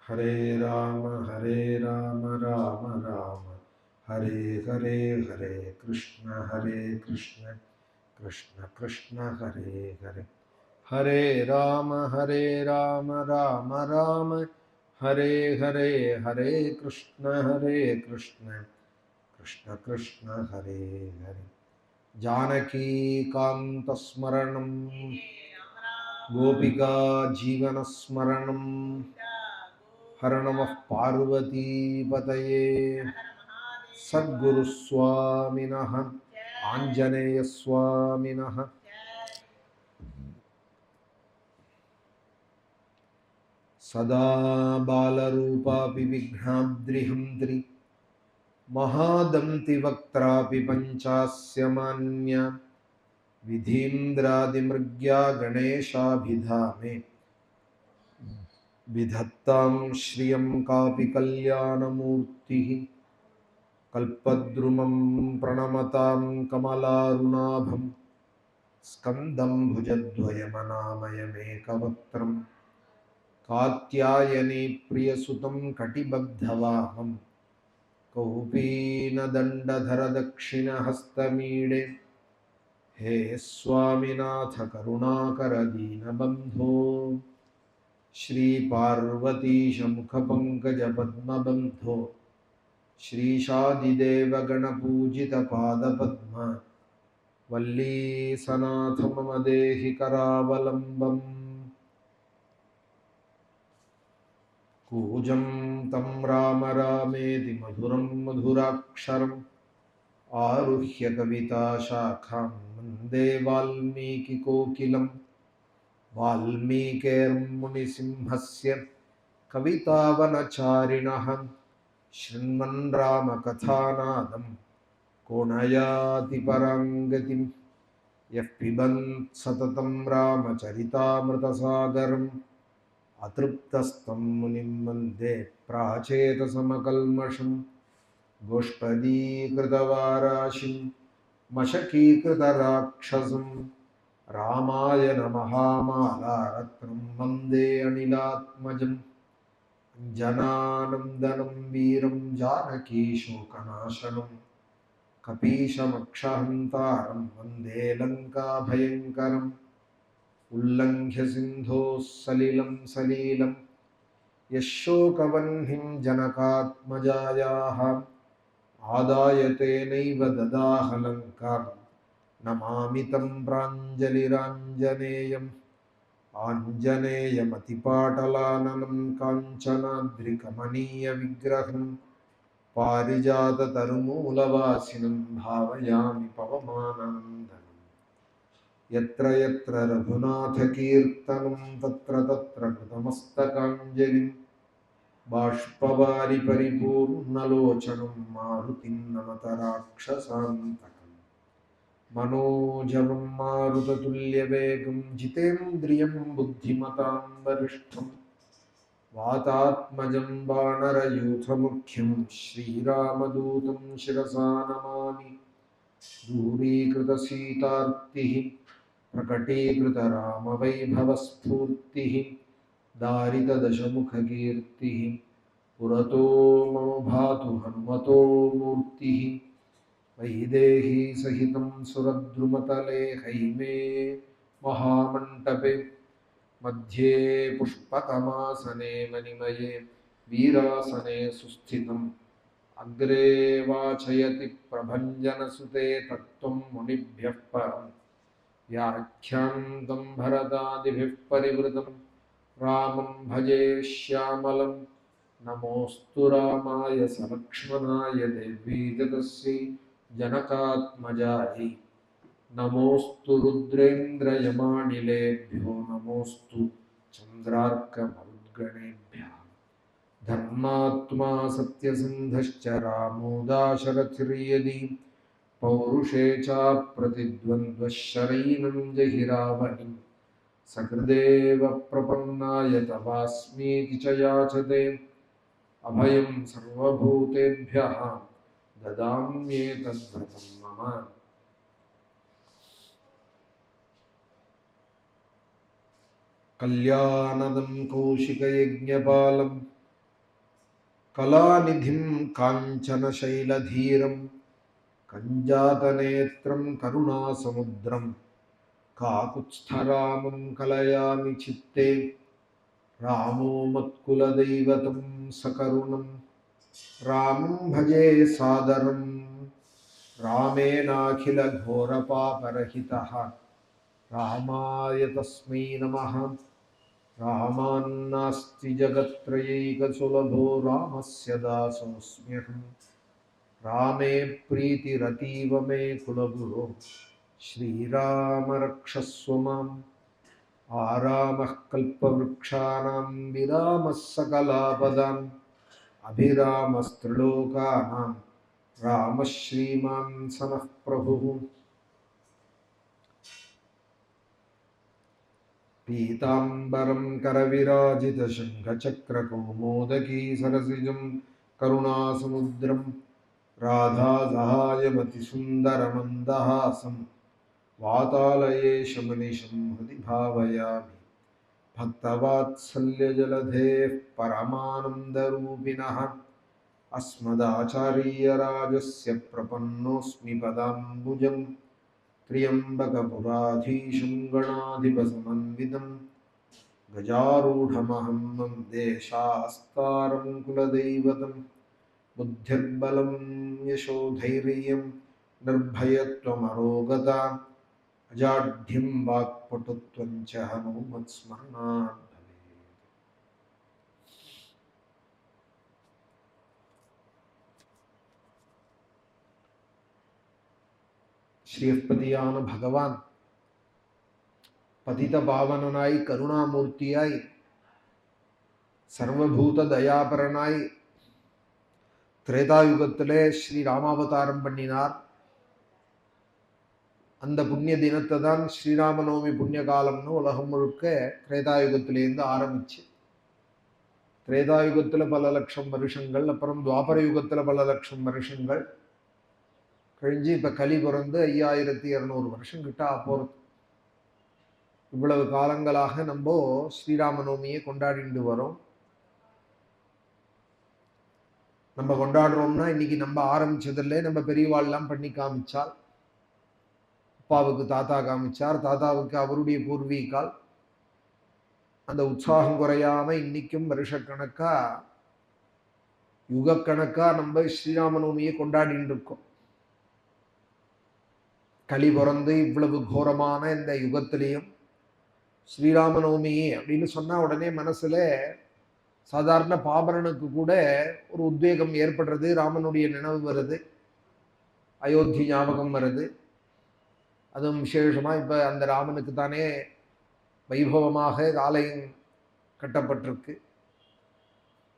हरे राम राम राम हरे हरे, हरे कृष्ण कृष्ण कृष्ण हरे हरे, हरे राम राम राम हरे हरे, हरे कृष्ण कृष्ण कृष्ण हरे हरे। जानकी कांत स्मरणं गोपिका जीवन स्मरणं, हर नमः पार्वती पतये। सद्गुरु स्वामिनः आंजनेय स्वामिनः। सदा बालरूपापि विघ्नाद्रिहन्त्रि, महादन्ति वक्त्रापि पञ्चास्य मान्या, विधीन्द्रादिमृग्या गणेशाभिधामे, विधत्तां श्रियं कापि कल्याणमूर्तिः। कल्पद्रुमं प्रणमतां कमलारुणाभं, स्कन्दं भुजद्वयमनामयमेकवक्त्रं, कात्यायनी प्रियसुतं कटिबद्धवाहं, कौपीनदण्डधर दक्षिणहस्तमीडे। हे स्वामिनाथ करुणाकर दीनबन्धो, श्रीपार्वतीश मुखपङ्कजपद्मबन्धो, श्रीशादिदेवगणपूजितपादपद्म, वल्लीसनाथ मम देहि करावलम्बम्। कूजं तं राम रामेति मधुरं मधुराक्षरम्, आरुह्य कविताशाखां वन्दे वाल्मीकिकोकिलं। वाल्मीकिर्मुनिसिंहस्य कवितावनचारिणः, शृण्वन् रामकथानादं को नयाति परां गतिम्। यः पिबन् सततं रामचरितामृतसागरम्, अतृप्तस्तं मुनिं वन्दे प्राचेतसमकल्मषम्। गोष्पदीकृतवाराशिं मशकीकृतराक्षसं, रामायण महामालारत्नं वन्दे अनिलात्मजम्। अञ्जनानन्दनं वीरं जानकी शोकनाशनं, कपीशमक्षहन्तारं वन्दे लङ्काभयङ्करम्। उल्लङ्घ्य सिन्धोः सलिलं सलीलं, यः शोकवह्निं जनकात्मजायाः, आदाय तेनैव ददाह लङ्कां। नमामि तं प्राञ्जलिराञ्जनेयम्। आञ्जनेयमतिपाटलाननं काञ्चनाद्रिकमनीयविग्रहं, पारिजाततरुमूलवासिनं भावयामि पवमानन्दम्। यत्र यत्र रघुनाथकीर्तनं, तत्र तत्र कृतमस्तकाञ्जलिं, बाष्पवारि परिपूर्णलोचनं मारुतिं नमत राक्षसान्तकम्। मनोजवं मारुततुल्यवेगं, जितेन्द्रियं बुद्धिमतां वरिष्ठं, वातात्मजं वानरयूथमुख्यं, श्रीरामदूतं शिरसा नमामि। दूरीकृतसीतार्तिः, प्रकटीकृतरामवैभवस्फूर्तिः, दारितदशमुखकीर्तिः, पुरतो मम भातु हनुमतो मूर्तिः। वैदेही सहितं सुरद्रुमतले हैमे महामण्टपे, मध्ये पुष्पकमासने मणिमये वीरासने सुस्थितम्। अग्रे वाचयति प्रभञ्जनसुते तत्त्वं मुनिभ्यः परम्। व्याख्यान्तं भरतादिभिः परिवृतं, रामं भजे श्यामलं। नमोऽस्तु रामाय सलक्ष्मणाय देवी तस्यै जनकात्मजायै। नमोऽस्तु रुद्रेन्द्रयमानिलेभ्यो, नमोऽस्तु चन्द्रार्कमरुद्गणेभ्यः। धर्मात्मा सत्यसन्धश्च रामो दाशरथिर्यदि, पौरुषे चाप्रतिद्वन्द्वः शरैनं जहि रावणिं। सकृदेव प्रपन्नाय तवास्मीति च याचते, अभयं सर्वभूतेभ्यः ददाम्येतद्व्रतं मम। कल्याणदं कौशिकयज्ञपालं, कलानिधिं काञ्चनशैलधीरं कञ्जातनेत्रं करुणासमुद्रं काकुत्स्थरामं कलयामि चित्ते रामो मत्कुलदैवतं सकरुणं रामं भजे सादरं रामेणाखिलघोरपापरहितः रामाय तस्मै नमः। रामान्नास्ति जगत्त्रयैकसुलभो रामस्य दासोऽस्म्यहम्। रामे प्रीतिरतीव मे कुलगुरो श्रीराम रक्षस्व माम्। आरामः कल्पवृक्षाणां विरामः सकलापदाम् अभिरामस्त्रिलोकानां रामः श्रीमान् सनः प्रभुः। पीताम्बरं करविराजितशङ्खचक्रकौमोदकी सरसिजं करुणासमुद्रं राधासहायमतिसुन्दरमन्दहासं वातालयेशमनिशं हृदि भावयामि। भक्तवात्सल्यजलधेः परमानन्दरूपिणः अस्मदाचार्यराजस्य प्रपन्नोऽस्मि पदाम्बुजम्। त्र्यम्बकपुराधीशं गणाधिपसमन्वितं गजारूढमहं वन्दे शास्तारं कुलदैवतं। बुद्धिर्बलं यशोधैर्यं निर्भयत्वमरोगता अजाढ्यं वाक्पटुत्वं च हनुमत्स्मरणात् भवेत्। ஸ்ரீயப்பதியான பகவான் பதித பாவனனாய் கருணாமூர்த்தியாய் சர்வபூத தயாபரனாய் திரேதாயுகத்திலே ஸ்ரீ ராமாவதாரம் பண்ணினார். அந்த புண்ணிய தினத்தை தான் ஸ்ரீராமநவமி புண்ணிய காலம்னு உலகம் முழுக்க திரேதாயுகத்திலேருந்து ஆரம்பிச்சு, திரேதாயுகத்தில் பல லட்சம் வருஷங்கள், அப்புறம் துவாபர யுகத்தில் பல லட்சம் வருஷங்கள் கழிஞ்சு இப்போ கலி பிறந்து 5200 வருஷம் கிட்ட போகிறது. இவ்வளவு காலங்களாக நம்ம ஸ்ரீராமநவமியை கொண்டாடிட்டு வரோம். நம்ம கொண்டாடுறோம்னா இன்னைக்கு நம்ம ஆரம்பிச்சதில்லை, நம்ம பெரியவாள்லாம் பண்ணி காமிச்சால், அப்பாவுக்கு தாத்தா காமிச்சார், தாத்தாவுக்கு அவருடைய பூர்வீகால். அந்த உற்சாகம் குறையாம இன்னைக்கும் வருஷக்கணக்கா யுகக்கணக்கா நம்ம ஸ்ரீராமநவமியை கொண்டாடிட்டு இருக்கோம். களி பிறந்து இவ்வளவு கோரமான இந்த யுகத்திலையும் ஸ்ரீராமநவமி அப்படின்னு சொன்னா உடனே மனசுல சாதாரண பாபரனுக்கு கூட ஒரு உத்வேகம் ஏற்படுறது, ராமனுடைய நினைவு வருது, அயோத்தி ஞாபகம் வருது. அதுவும் விசேஷமா இப்ப அந்த ராமனுக்கு தானே வைபவமாக ஆலயம் கட்டப்பட்டிருக்கு.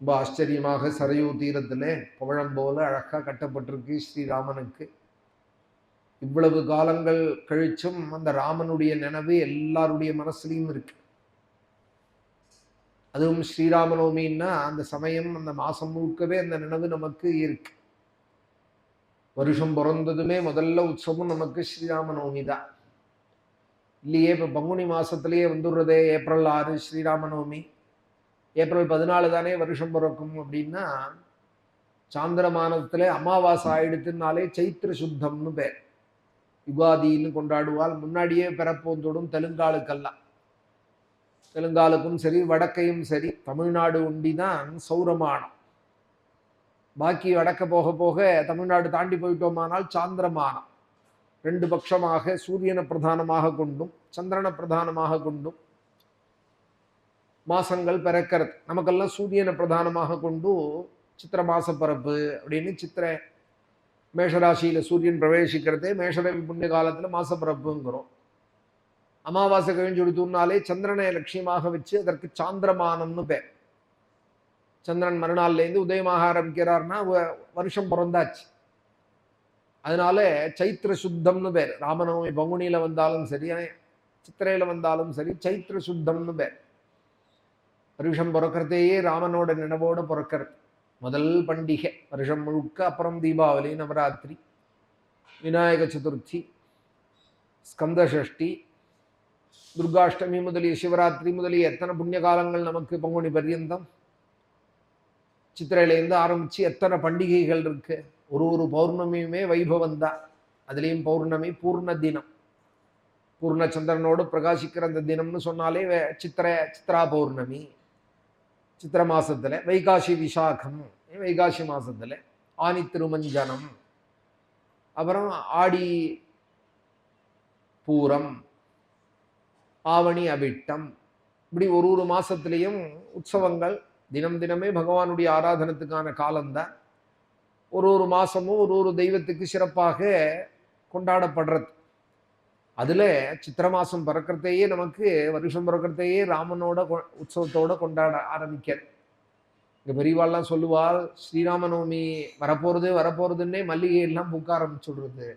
ரொம்ப ஆச்சரியமாக சரையூ தீரத்திலே பவழம் போல அழகா கட்டப்பட்டிருக்கு ஸ்ரீராமனுக்கு. இவ்வளவு காலங்கள் கழிச்சும் அந்த ராமனுடைய நினைவு எல்லாருடைய மனசுலையும் இருக்கு. அதுவும் ஸ்ரீராமநவமின்னா அந்த சமயம், அந்த மாசம் முழுக்கவே அந்த நினைவு நமக்கு இருக்கு. வருஷம் பிறந்ததுமே முதல்ல உற்சவம் நமக்கு ஸ்ரீராமநவமி தான் இல்லையே? இப்போ பங்குனி மாசத்திலேயே வந்துடுறதே ஏப்ரல் 6 ஸ்ரீராமநவமி. ஏப்ரல் 14 தானே வருஷம் பிறக்கும். அப்படின்னா சாந்திரமானத்துல அமாவாசை ஆயிடுத்துனாலே சைத்திர சுத்தம்னு பேர். யுகாதின்னு கொண்டாடுவாள். முன்னாடியே பிறப்போந்தோடும் தெலுங்காளுக்கெல்லாம், தெலுங்காலுக்கும் சரி வடக்கையும் சரி, தமிழ்நாடு ஒண்டிதான் சௌரமானம். பாக்கி வடக்க போக போக தமிழ்நாடு தாண்டி போயிட்டோமானால் சாந்திரமானம். 2 பட்சமாக சூரியனை பிரதானமாக கொண்டும் சந்திரனை பிரதானமாக கொண்டும் மாசங்கள் பிறக்கிறது. நமக்கெல்லாம் சூரியனை பிரதானமாக கொண்டு சித்திர மாச பரப்பு அப்படின்னு சித்திரை மேஷராசியில சூரியன் பிரவேசிக்கிறதே மேஷரவி புண்ணிய காலத்துல மாசப்பிறப்புங்கிறோம். அமாவாசை கழிஞ்சு கொடுத்தோம்னாலே சந்திரனை லட்சியமாக வச்சு அதற்கு சாந்திரமானம்னு பேர். சந்திரன் மறுநாள்லேருந்து உதயமாக ஆரம்பிக்கிறார்னா வருஷம் பிறந்தாச்சு. அதனால சைத்திர சுத்தம்னு பேர். ராமநவமி பங்குனியில வந்தாலும் சரி, சித்திரையில வந்தாலும் சரி, சைத்திர சுத்தம்னு பேர். வருஷம் பிறக்கிறதையே ராமனோட நினைவோடு பிறக்கிறது. முதல் பண்டிகை வருஷம் முழுக்க. அப்புறம் தீபாவளி, நவராத்திரி, விநாயக சதுர்த்தி, ஸ்கந்த சஷ்டி, துர்காஷ்டமி முதலிய சிவராத்திரி முதலிய எத்தனை புண்ணிய காலங்கள் நமக்கு பங்குனி பர்யந்தம். சித்திரையிலேருந்து ஆரம்பிச்சு எத்தனை பண்டிகைகள் இருக்கு. ஒரு பௌர்ணமியுமே வைபவம் தான். அதுலேயும் பௌர்ணமி பூர்ண தினம், பூர்ணச்சந்திரனோடு பிரகாசிக்கிற அந்த தினம்னு சொன்னாலே சித்ரா பௌர்ணமி. சித்திர மாசத்துல வைகாசி விசாகம், வைகாசி மாசத்துல ஆனி திருமஞ்சனம், அப்புறம் ஆடி பூரம், ஆவணி அபிட்டம், இப்படி ஒரு மாசத்திலையும் உற்சவங்கள். தினமே பகவானுடைய ஆராதனத்துக்கான காலம்தான். ஒரு மாசமும் ஒரு தெய்வத்துக்கு சிறப்பாக கொண்டாடப்படுறது. அதுல சித்திர மாசம் பிறக்கிறதையே நமக்கு வருஷம் பிறக்கிறதையே ராமனோட உற்சவத்தோட கொண்டாட ஆரம்பிக்க. இங்க பெரியவாள்லாம் சொல்லுவாள், ஸ்ரீராமநவமி வரப்போறதுன்னே மல்லிகை எல்லாம் பூக்க ஆரம்பிச்சுடுறது,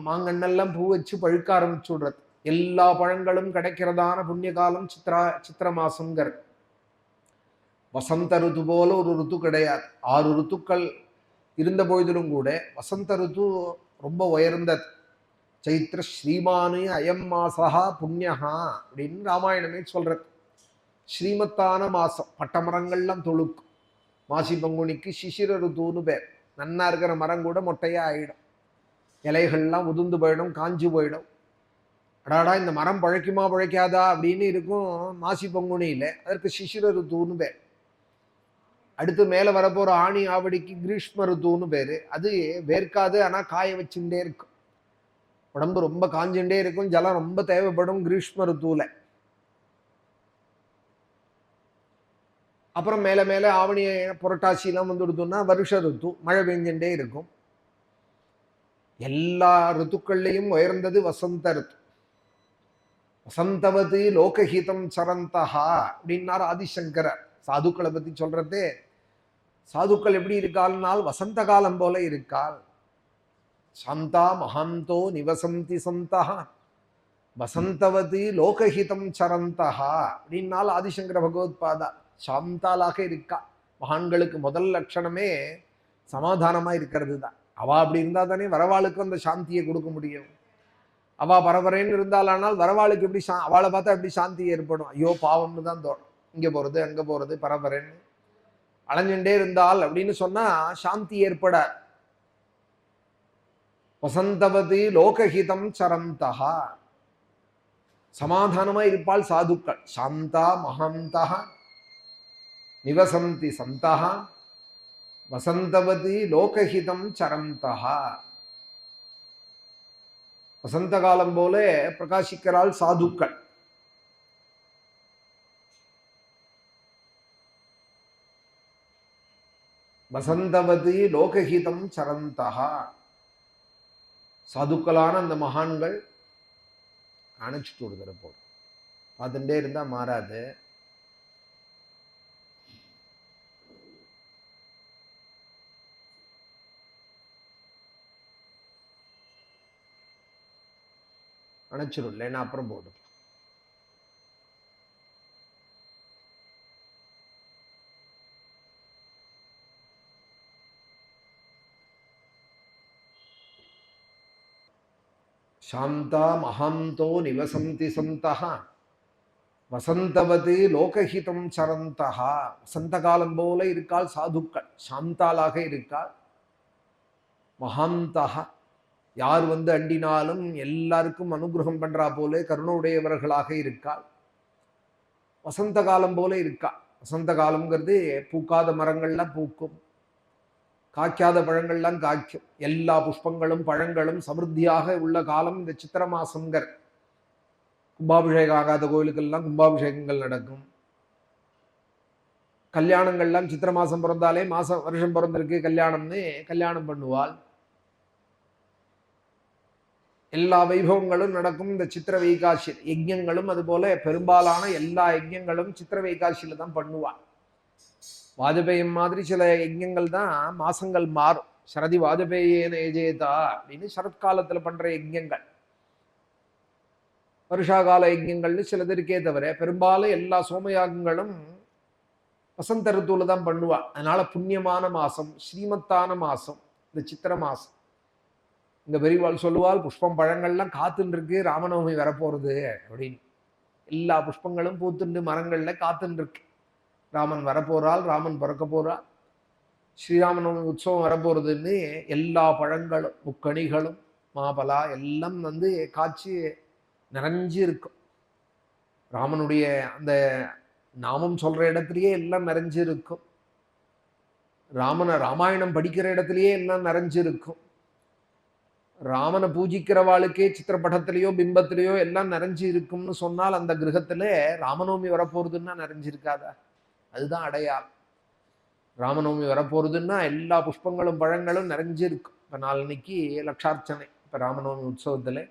மாங்கண்ணெல்லாம் பூ வச்சு பழுக்க ஆரம்பிச்சுடுறது. எல்லா பழங்களும் கிடைக்கிறதான புண்ணிய காலம் சித்திர மாசம்ங்கிற. வசந்த ருத்து போல ஒரு ருத்து கிடையாது. 6 ருத்துக்கள் இருந்த பொழுதிலும் கூட வசந்த ருத்து ரொம்ப உயர்ந்தது. சைத்திர ஸ்ரீமானு அயம் மாசா புண்ணியஹா அப்படின்னு ராமாயணமே சொல்றது. ஸ்ரீமத்தான மாசம், பட்டமரங்கள்லாம் தொழுக்கும். மாசி பங்குனிக்கு சிசிர ருத்துன்னு பேர். நன்னா இருக்கிற மரம் கூட மொட்டையா ஆயிடும், இலைகள்லாம் உதிர்ந்து போயிடும், காஞ்சி போயிடும். அடாடா இந்த மரம் பழைக்காதா அப்படின்னு இருக்கும் மாசி பங்குனியில. அதற்கு சிசிர ருத்துன்னு பேர். அடுத்து மேல வரப்போற ஆணி ஆவடிக்கு கிரீஷ்ம ருத்துன்னு பேரு. அது வேர்க்காது, ஆனா காய வச்சுட்டே இருக்கும். உடம்பு ரொம்ப காஞ்சுட்டே இருக்கும், ஜலம் ரொம்ப தேவைப்படும் கிரீஷ்ம ருத்துவில். அப்புறம் மேல ஆவணி புரட்டாசிலாம் வந்துடுதுன்னா வருஷ ருத்து, மழை பெஞ்சுட்டே இருக்கும். எல்லா ருத்துக்கள்லையும் உயர்ந்தது வசந்த ருத்து. வசந்தவது லோகஹிதம் சரந்தஹா அப்படின்னார் ஆதிசங்கரர். சாதுக்களை பத்தி சொல்றதே, சாதுக்கள் எப்படி இருக்காள்னால் வசந்த காலம் போல இருக்காள். சாந்தா மகாந்தோ நிவசந்தி சந்தா வசந்தவதி லோகஹிதம் சரந்தஹா அப்படின்னால் ஆதிசங்கர பகவத்பாதா சாந்தாளாக இருக்கா. மகான்களுக்கு முதல் லட்சணமே சமாதானமா இருக்கிறது தான். அவ அப்படி இருந்தா தானே வரவாளுக்கு அந்த சாந்தியை கொடுக்க முடியும். அவ பரபரன்னு இருந்தாலானால் வரவாளுக்கு எப்படி அவளை பார்த்தா எப்படி சாந்தி ஏற்படும்? ஐயோ பாவம்னு தான் தோணும். இங்க போறது அங்க போறது பரபரன்னு அலைஞ்சுட்டே இருந்தால் அப்படின்னு சொன்னா சாந்தி ஏற்பட. வசந்தவதி லோகஹிதம் சரந்தஹா, சமாதானமா இருப்பாள் சாதுக்கள். சாந்தா மகாந்தா நிவசந்தி சந்தஹா வசந்தவதி லோகஹிதம் சரந்தஹா. வசந்த காலம் போல பிரகாசிக்கிறாள் சாதுக்கள். வசந்தவதி லோகஹிதம் சரந்தஹா. சாதுக்களான அந்த மகான்கள் அணைச்சிட்டு விடுதலை போடும். பார்த்துட்டே இருந்தா மாறாது. அணைச்சிடும், இல்லைன்னா அப்புறம் போடும். சாந்தா மகாந்தோ நிவசந்தி சந்தஹா வசந்தவதி லோகஹிதம் சரந்தஹா. வசந்த காலம் போல இருக்காள் சாதுக்கள், சாந்தாளாக இருக்காள். மகாந்தஹா, யார் வந்து அண்டினாலும் எல்லாருக்கும் அனுகிரகம் பண்றா போல கருணையுடையவர்களாக இருக்காள். வசந்த காலம் போல இருக்கா. வசந்த காலம்ங்கிறது பூக்காத மரங்கள்லாம் பூக்கும், காய்க்காத பழங்கள்லாம் காய்க்கும். எல்லா புஷ்பங்களும் பழங்களும் சமிருத்தியாக உள்ள காலம் இந்த சித்திர மாசம்ங்கிற. கும்பாபிஷேகம் ஆகாத கோயிலுக்கெல்லாம் கும்பாபிஷேகங்கள் நடக்கும். கல்யாணங்கள்லாம் சித்திர மாசம் பிறந்தாலே வருஷம் பிறந்திருக்கு கல்யாணம்னு கல்யாணம் பண்ணுவாள். எல்லா வைபவங்களும் நடக்கும் இந்த சித்திர வைகாசி. யஜ்யங்களும் அது போல பெரும்பாலான எல்லா யஜ்யங்களும் சித்திர வைகாசியில தான் பண்ணுவாள். வாஜபேயம் மாதிரி சில யஜ்யங்கள் தான் மாசங்கள் மாறும். சரதி வாஜபேயேன ஏஜேதா அப்படின்னு சரத்காலத்துல பண்ற யஜ்யங்கள், வருஷாகால யஜ்யங்கள்னு சிலது இருக்கே தவிர பெரும்பாலும் எல்லா சோமயாகங்களும் வசந்த ருத்துல தான் பண்ணுவா. அதனால புண்ணியமான மாசம், ஸ்ரீமத்தான மாசம் இந்த சித்திர மாசம். இந்த பெரியவாள் சொல்லுவாள், புஷ்பம் பழங்கள்லாம் காத்துன்னு இருக்கு ராமநவமி வரப்போறது அப்படின்னு. எல்லா புஷ்பங்களும் பூத்துண்டு மரங்கள்ல காத்துன்னு இருக்கு. ராமன் வரப்போறாள், ராமன் பிறக்க போறாள், ஸ்ரீராமநவமி உற்சவம் வரப்போறதுன்னு எல்லா பழங்களும் முக்கணிகளும் மாபலா எல்லாம் காட்சி நிறைஞ்சு இருக்கும். ராமனுடைய அந்த நாமம் சொல்ற இடத்துலயே எல்லாம் நிறைஞ்சு இருக்கும். ராமாயணம் படிக்கிற இடத்துலயே எல்லாம் நிறைஞ்சு இருக்கும். ராமனை பூஜிக்கிறவாளுக்கே சித்திரப்படத்திலேயோ பிம்பத்திலேயோ எல்லாம் நிறைஞ்சு இருக்கும்னு சொன்னால் அந்த கிரகத்துல ராமநவமி வரப்போறதுன்னா நிறைஞ்சிருக்காதா? அதுதான் அடையாளம். ராமநவமி வரப்போறதுன்னா எல்லா புஷ்பங்களும் பழங்களும் நிறைஞ்சிருக்கும். இப்போ நாளைக்கு லட்சார்ச்சனை. இப்போ ராமநவமி உற்சவத்தில்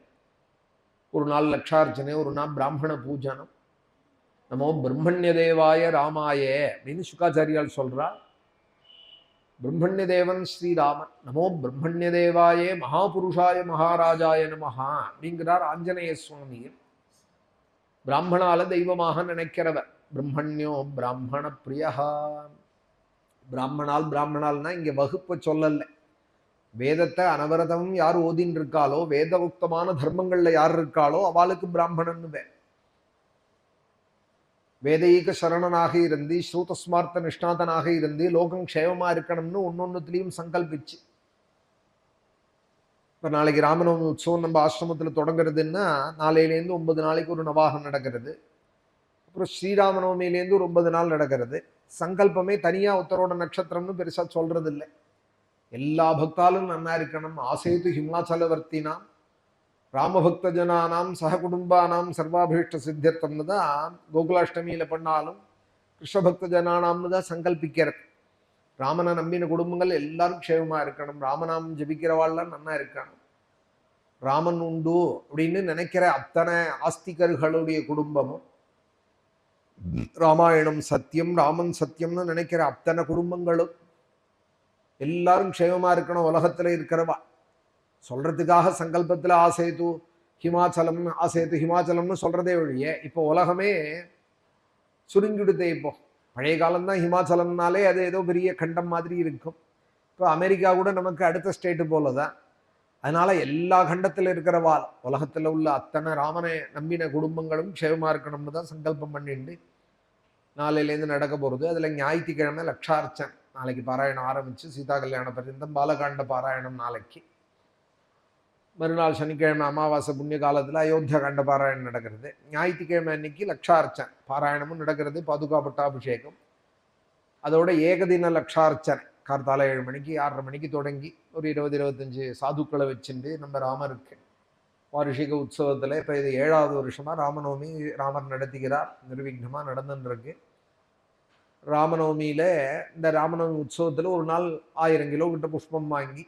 ஒரு நாள் லட்சார்ச்சனை, ஒரு நாள் பிராமண பூஜனம். நமோ பிரம்மண்ய தேவாய ராமாய அப்படின்னு சுகாச்சாரியால் சொல்றா. பிரம்மண்ய தேவன் ஸ்ரீராமன். நமோ பிரம்மண்ய தேவாயே மகாபுருஷாய மகாராஜாய நமஹா அப்படிங்கிறார் ஆஞ்சநேய சுவாமியில். பிராமணால தெய்வமாக நினைக்கிறவர். பிரம்மண்யோ பிராமண பிரியா. பிராமணால்னா இங்க வகுப்பை சொல்லல. வேதத்தை அனவரதம் யார் ஓதின்னு இருக்காளோ, வேதவுக்தமான தர்மங்கள்ல யார் இருக்காளோ அவளுக்கு பிராமணன்னு பேர். வேதைக சரணனாக இருந்து ஸ்ரூதஸ்மார்த்த நிஷ்ணாதனாக இருந்து லோகம் க்ஷேமமா இருக்கணும்னு ஒன்னொன்னுத்திலையும் சங்கல்பிச்சு. இப்ப நாளைக்கு ராமநவமி உற்சவம் நம்ம ஆசிரமத்துல தொடங்குறதுன்னா நாளையிலேருந்து 9 நாளைக்கு ஒரு நவாகம் நடக்கிறது. அப்புறம் ஸ்ரீராமநவமியிலேருந்து ஒரு 9 நாள் நடக்கிறது. சங்கல்பமே தனியா உத்தரோட நட்சத்திரம்னு பெருசா சொல்றது இல்லை. எல்லா பக்தாலும் நன்னா இருக்கணும். ஆசேது ஹிமாச்சலவர்த்தினாம் ராமபக்த ஜனானாம் சக குடும்பானாம் சர்வாபீஷ்ட சித்தியர்த்தம்னு தான் கோகுலாஷ்டமியில பண்ணாலும் கிருஷ்ணபக்த ஜனானாம்னு தான் சங்கல்பிக்கிறது. ராமனை நம்பின குடும்பங்கள் எல்லாரும் க்ஷேமமா இருக்கணும். ராமநாமம் ஜபிக்கிறவாள்லாம் நன்னா இருக்கணும். ராமன் உண்டு அப்படின்னு நினைக்கிற அத்தனை ஆஸ்திகர்களுடைய குடும்பமும், ராமாயணம் சத்தியம் ராமன் சத்தியம்னு நினைக்கிற அத்தனை குடும்பங்களும் எல்லாரும் க்ஷேமமா இருக்கணும். உலகத்துல இருக்கிறவா சொல்றதுக்காக சங்கல்பத்துல ஆசேது ஹிமாச்சலம்னு சொல்றதே ஒழிய இப்போ உலகமே சுருங்கிடுதே. இப்போ பழைய காலம்தான் ஹிமாச்சலம்னாலே அது ஏதோ பெரிய கண்டம் மாதிரி இருக்கும். இப்போ அமெரிக்கா கூட நமக்கு அடுத்த ஸ்டேட்டு போலதான். அதனால எல்லா கண்டத்துல இருக்கிறவா உலகத்துல உள்ள அத்தனை ராமனை நம்பின குடும்பங்களும் க்ஷேமமா இருக்கணும்னு தான் சங்கல்பம் பண்ணிட்டு நாளையிலேருந்து நடக்க போறது. அதுல ஞாயிற்றுக்கிழமை லட்சார்ச்சன். நாளைக்கு பாராயணம் ஆரம்பிச்சு சீதா கல்யாண பர்யந்தம் பாலகாண்ட பாராயணம் நாளைக்கு. மறுநாள் சனிக்கிழமை அமாவாசை புண்ணிய காலத்துல அயோத்தியா காண்ட பாராயணம் நடக்கிறது. ஞாயிற்றுக்கிழமை அன்னைக்கு லட்சார்ச்சனை பாராயணமும் நடக்கிறது, பாதுகா பட்டாபிஷேகம். அதோட ஏகதின லட்சார்ச்சனை கார்த்தால 7 மணிக்கு 6:30 மணிக்கு தொடங்கி ஒரு 20-25 சாதுக்களை வச்சுட்டு நம்ம ராமருக்கு வாரிஷிக உற்சவத்துல இப்ப இது 7வது வருஷமா ராமநவமி ராமர் நடத்துகிறார். நிர்விக்னமா நடந்துருக்கு. ராமநவமியில இந்த ராமநவமி உற்சவத்துல ஒரு நாள் 1000 கிலோ கிட்ட புஷ்பம் வாங்கி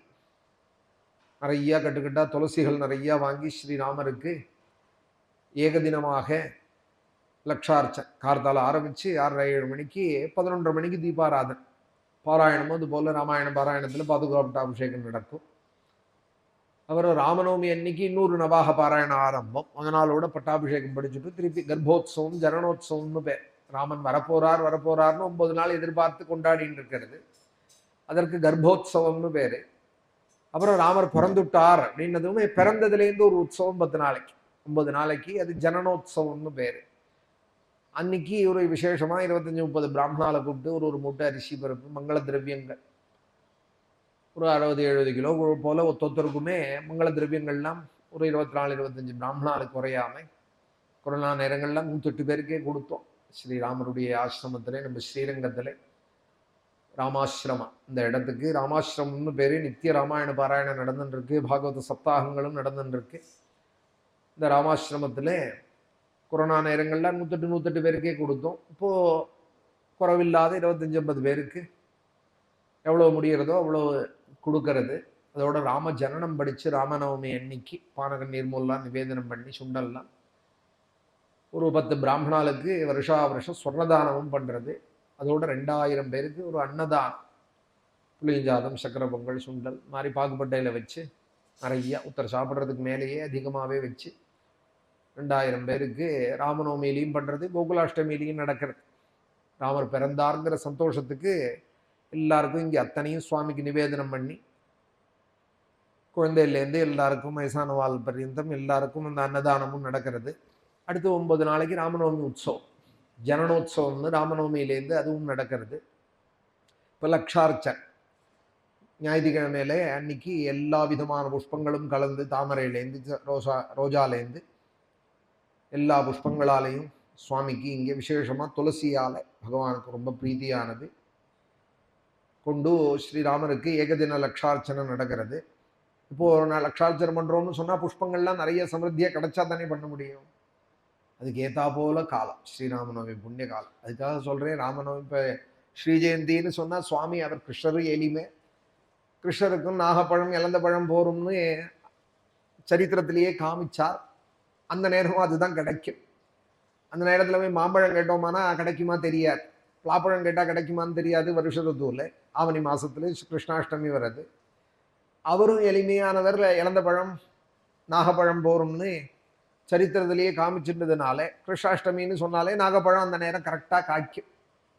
நிறைய கட்டுக்கட்டா துளசிகள் நிறைய வாங்கி ஸ்ரீராமருக்கு ஏகதினமாக லட்சார்ச்சன் கார்த்தால ஆரம்பிச்சு 6:30-7 மணிக்கு 11:30 மணிக்கு தீபாராதன் பாராயணமும் அது போல ராமாயண பாராயணத்துல பாதுகாப்பட்டாபிஷேகம் நடக்கும். அப்புறம் ராமநவமி அன்னைக்கு இன்னொரு நவாக பாராயணம் ஆரம்பம். அதனாலோட பட்டாபிஷேகம் படிச்சுட்டு திருப்பி கர்ப்போத்சவம் ஜனனோத்சவம்னு பேர். ராமன் வரப்போறார்னு 9 நாள் எதிர்பார்த்து கொண்டாடின்னு இருக்கிறது. அதற்கு கர்ப்போத்சவம்னு பேரு. அப்புறம் ராமர் பிறந்துட்டார் அப்படின்னதுமே பிறந்ததுலேருந்து ஒரு உற்சவம் 10 நாளைக்கு 9 நாளைக்கு அது ஜனனோத்சவம்னு பேரு. அன்னைக்கு ஒரு விசேஷமா 25-30 பிராமணால கூப்பிட்டு ஒரு மூட்டை அரிசி பருப்பு மங்கள திரவியங்கள் ஒரு 60-70 கிலோ போல ஒத்தொத்தருக்குமே மங்கள திரவியங்கள்லாம் ஒரு 24-25 பிராமணாலுக்கு குறையாம கொரோனா நேரங்கள்லாம் 108 பேருக்கே கொடுத்தோம். ஸ்ரீராமருடைய ஆசிரமத்திலே நம்ம ஸ்ரீரங்கத்திலே ராமாசிரமம் இந்த இடத்துக்கு ராமாசிரமம்னு பேரு. நித்திய ராமாயண பாராயணம் நடந்துட்டு இருக்கு, பாகவத சப்தாகங்களும் நடந்துட்டு இருக்கு. இந்த ராமாசிரமத்துல கொரோனா நேரங்கள்ல 108 பேருக்கே கொடுத்தோம். இப்போ குறவில்லாத 25-50 பேருக்கு எவ்வளவு முடிகிறதோ அவ்வளோ கொடுக்கறது. அதோட ராம ஜனனம் படிச்சு ராமநவமி அன்னைக்கு பானக நீர்மூலாம் நிவேதனம் பண்ணி சுண்டல்லாம் ஒரு 10 பிராமணாளுக்கு வருஷா வருஷம் சொர்ணதானமும் பண்றது. அதோட 2000 பேருக்கு ஒரு அன்னதானம் புளியஞ்சாதம் சக்கரை பொங்கல் சுண்டல் மாதிரி பாகுப்பட்டையில வச்சு நிறைய உத்தர் சாப்பிட்றதுக்கு மேலேயே அதிகமாகவே வச்சு 2000 பேருக்கு ராமநவமியிலையும் பண்றது, கோகுலாஷ்டமியிலையும் நடக்கிறது. ராமர் பிறந்தாருங்கிற சந்தோஷத்துக்கு எல்லாருக்கும் இங்கே அத்தனையும் சுவாமிக்கு நிவேதனம் பண்ணி குழந்தையிலேருந்து எல்லாருக்கும் வயசானவாள் பர்யந்தம் எல்லாருக்கும் இந்த அன்னதானமும் நடக்கிறது. அடுத்து 9 நாளைக்கு ராமநவமி உற்சவம். ஜனனோத்சவம்னு ராமநவமியிலேருந்து அதுவும் நடக்கிறது. இப்போ லக்ஷார்ச்சன் ஞாயிற்றுக்கிழமையில அன்னைக்கு எல்லா விதமான புஷ்பங்களும் கலந்து தாமரையிலேருந்து ரோஜாலேருந்து எல்லா புஷ்பங்களாலையும் சுவாமிக்கு இங்கே விசேஷமாக துளசியால் பகவானுக்கு ரொம்ப பிரீதியானது கொண்டு ஸ்ரீராமருக்கு ஏகதின லக்ஷார்ச்சனை நடக்கிறது. இப்போது நான் லக்ஷார்ச்சனை பண்ணுறோம்னு சொன்னால் புஷ்பங்கள்லாம் நிறைய சமிருத்தியாக கிடைச்சா தானே பண்ண முடியும். அதுக்கு ஏற்றா போல காலம் ஸ்ரீராமநவமி புண்ணிய காலம். அதுக்காக சொல்கிறேன், ராமநவமி இப்போ ஸ்ரீ ஜெயந்தின்னு சொன்னால் சுவாமி அவர் கிருஷ்ணரும் எளிமை, கிருஷ்ணருக்கும் நாகப்பழம் இழந்த பழம் போரும்னு சரித்திரத்திலேயே காமிச்சார். அந்த நேரமும் அதுதான் கிடைக்கும். அந்த நேரத்தில் போய் மாம்பழம் கேட்டோமானா கிடைக்குமா தெரியாது, பலாப்பழம் கேட்டால் கிடைக்குமான்னு தெரியாது. வருஷ ருத்துவில் ஆவணி மாதத்துல கிருஷ்ணாஷ்டமி வர்றது. அவரும் எளிமையானவர், இழந்த பழம் நாகப்பழம் போரும்னு சரித்திரத்திலேயே காமிச்சிருந்ததுனால கிருஷ்ணாஷ்டமின்னு சொன்னாலே நாகப்பழம் அந்த நேரம் கரெக்டாக காய்க்கும்.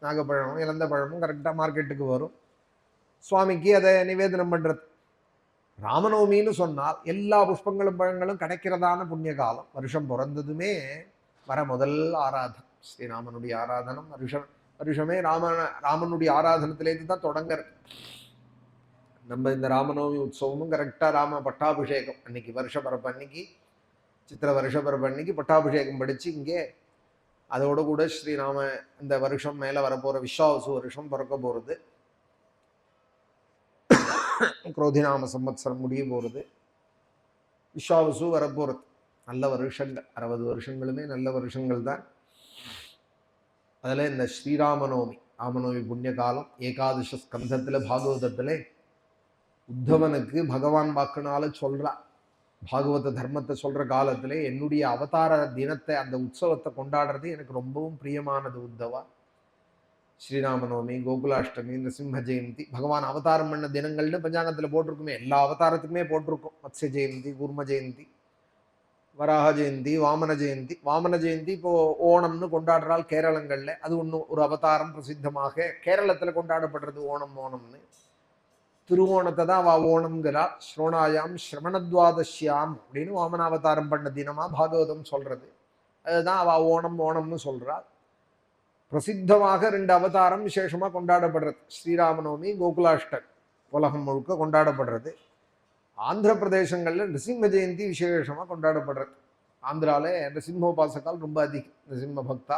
நாகப்பழமும் இழந்த பழமும் கரெக்டாக மார்க்கெட்டுக்கு வரும், சுவாமிக்கு அதை நிவேதனம் பண்ணுறது. ராமநவமின்னு சொன்னால் எல்லா புஷ்பங்களும் பழங்களும் கிடைக்கிறதான புண்ணிய காலம். வருஷம் பிறந்ததுமே வர முதல் ஆராதனம் ஸ்ரீராமனுடைய ஆராதனம். வருஷமே ராமனுடைய ஆராதனத்திலேருந்து தான் தொடங்குறது. நம்ம இந்த ராமநவமி உற்சவமும் கரெக்டாக ராம பட்டாபிஷேகம் அன்னைக்கு, வருஷ பரப்பு அன்னைக்கு, சித்திர வருஷ பரப்பு அன்னைக்கு பட்டாபிஷேகம் படித்து இங்கே அதோடு கூட ஸ்ரீராம இந்த வருஷம் மேலே வரப்போகிற விஸ்வாவசு வருஷம் பிறக்க போகிறது. குரோதிநாம சம்வத்சரம் முடிய போகிறது, விஸ்வாவசு வரப்போகிறது. நல்ல வருஷங்கள், 60 வருஷங்களுமே நல்ல வருஷங்கள் தான். அதில் இந்த ஸ்ரீராமநவமி, ராமநவமி புண்ணிய காலம், ஏகாதச ஸ்கந்தத்தில் பாகவதத்தில் உத்தவனுக்கு பகவான் வாக்குனால சொல்கிறா, பாகவத தர்மத்தை சொல்கிற காலத்தில் என்னுடைய அவதார தினத்தை, அந்த உற்சவத்தை கொண்டாடுறது எனக்கு ரொம்பவும் பிரியமானது உத்தவா. ஸ்ரீராமநவமி, கோகுலாஷ்டமி, நரசிம்ம ஜெயந்தி, பகவான் அவதாரம் பண்ண தினங்கள்னு பஞ்சாங்கத்தில் போட்டிருக்குமே, எல்லா அவதாரத்துக்குமே போட்டிருக்கும். மத்ஸ்ய ஜெயந்தி, கூர்ம ஜெயந்தி, வராக ஜெயந்தி, வாமன ஜெயந்தி. வாமன ஜெயந்தி இப்போ ஓணம்னு கொண்டாடுறாள் கேரளங்களில். அது ஒன்றும் ஒரு அவதாரம் பிரசித்தமாக கேரளத்தில் கொண்டாடப்படுறது ஓணம்னு. திருவோணத்தை தான் அவ ஓணம்ங்கிறாள். ஸ்ரோணாயாம் ஸ்ரவணத்வாதசியாம் அப்படின்னு வாமனாவதாரம் பண்ண தினமா பாகவதம் சொல்றது. அதுதான் அவ ஓணம்னு சொல்றாள். பிரசித்தமாக 2 அவதாரம் விசேஷமா கொண்டாடப்படுறது. ஸ்ரீராமநவமி, கோகுலாஷ்டமி உலகம் முழுக்க கொண்டாடப்படுறது. ஆந்திர பிரதேசங்களில் நரசிம்ம ஜெயந்தி விசேஷமாக கொண்டாடப்படுறது. ஆந்திராவில் நரசிம்மோபாசக்கால் ரொம்ப அதிகம், நரசிம்ம பக்தா.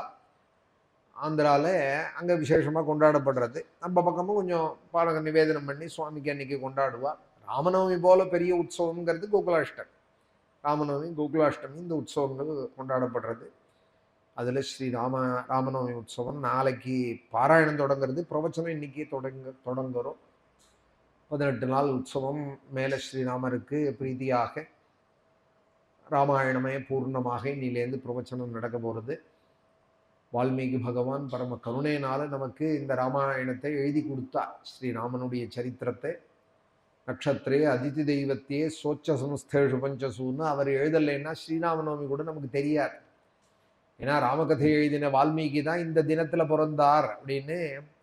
ஆந்திராவில் அங்கே விசேஷமாக கொண்டாடப்படுறது. நம்ம பக்கமும் கொஞ்சம் பானக நிவேதனம் பண்ணி சுவாமிக்கு அன்னைக்கு கொண்டாடுவார். ராமநவமி போல பெரிய உற்சவங்கிறது கோகுலாஷ்டமி. ராமநவமி, கோகுலாஷ்டமி இந்த உற்சவங்கள் கொண்டாடப்படுறது. அதில் ராமநவமி உற்சவம் நாளைக்கு பாராயணம் தொடங்குறது. பிரவச்சனம் இன்னைக்கு தொடங்குறோம். 18 நாள் உற்சவம் மேலே ஸ்ரீராமருக்கு பிரீதியாக ராமாயணமே பூர்ணமாக இன்னிலேருந்து பிரவச்சனம் நடக்க போகிறது. வால்மீகி பகவான் பரம கருணையினால நமக்கு இந்த ராமாயணத்தை எழுதி கொடுத்தார். ஸ்ரீராமனுடைய சரித்திரத்தை நட்சத்திரே அதிதி தெய்வத்தையே சோச்ச சமஸ்தேஷு பஞ்சசூன்னு அவர் எழுதலைன்னா ஸ்ரீராமநவமி கூட நமக்கு தெரியாது. ஏன்னா ராமகதை எழுதின வால்மீகி தான் இந்த தினத்தில் பிறந்தார் அப்படின்னு,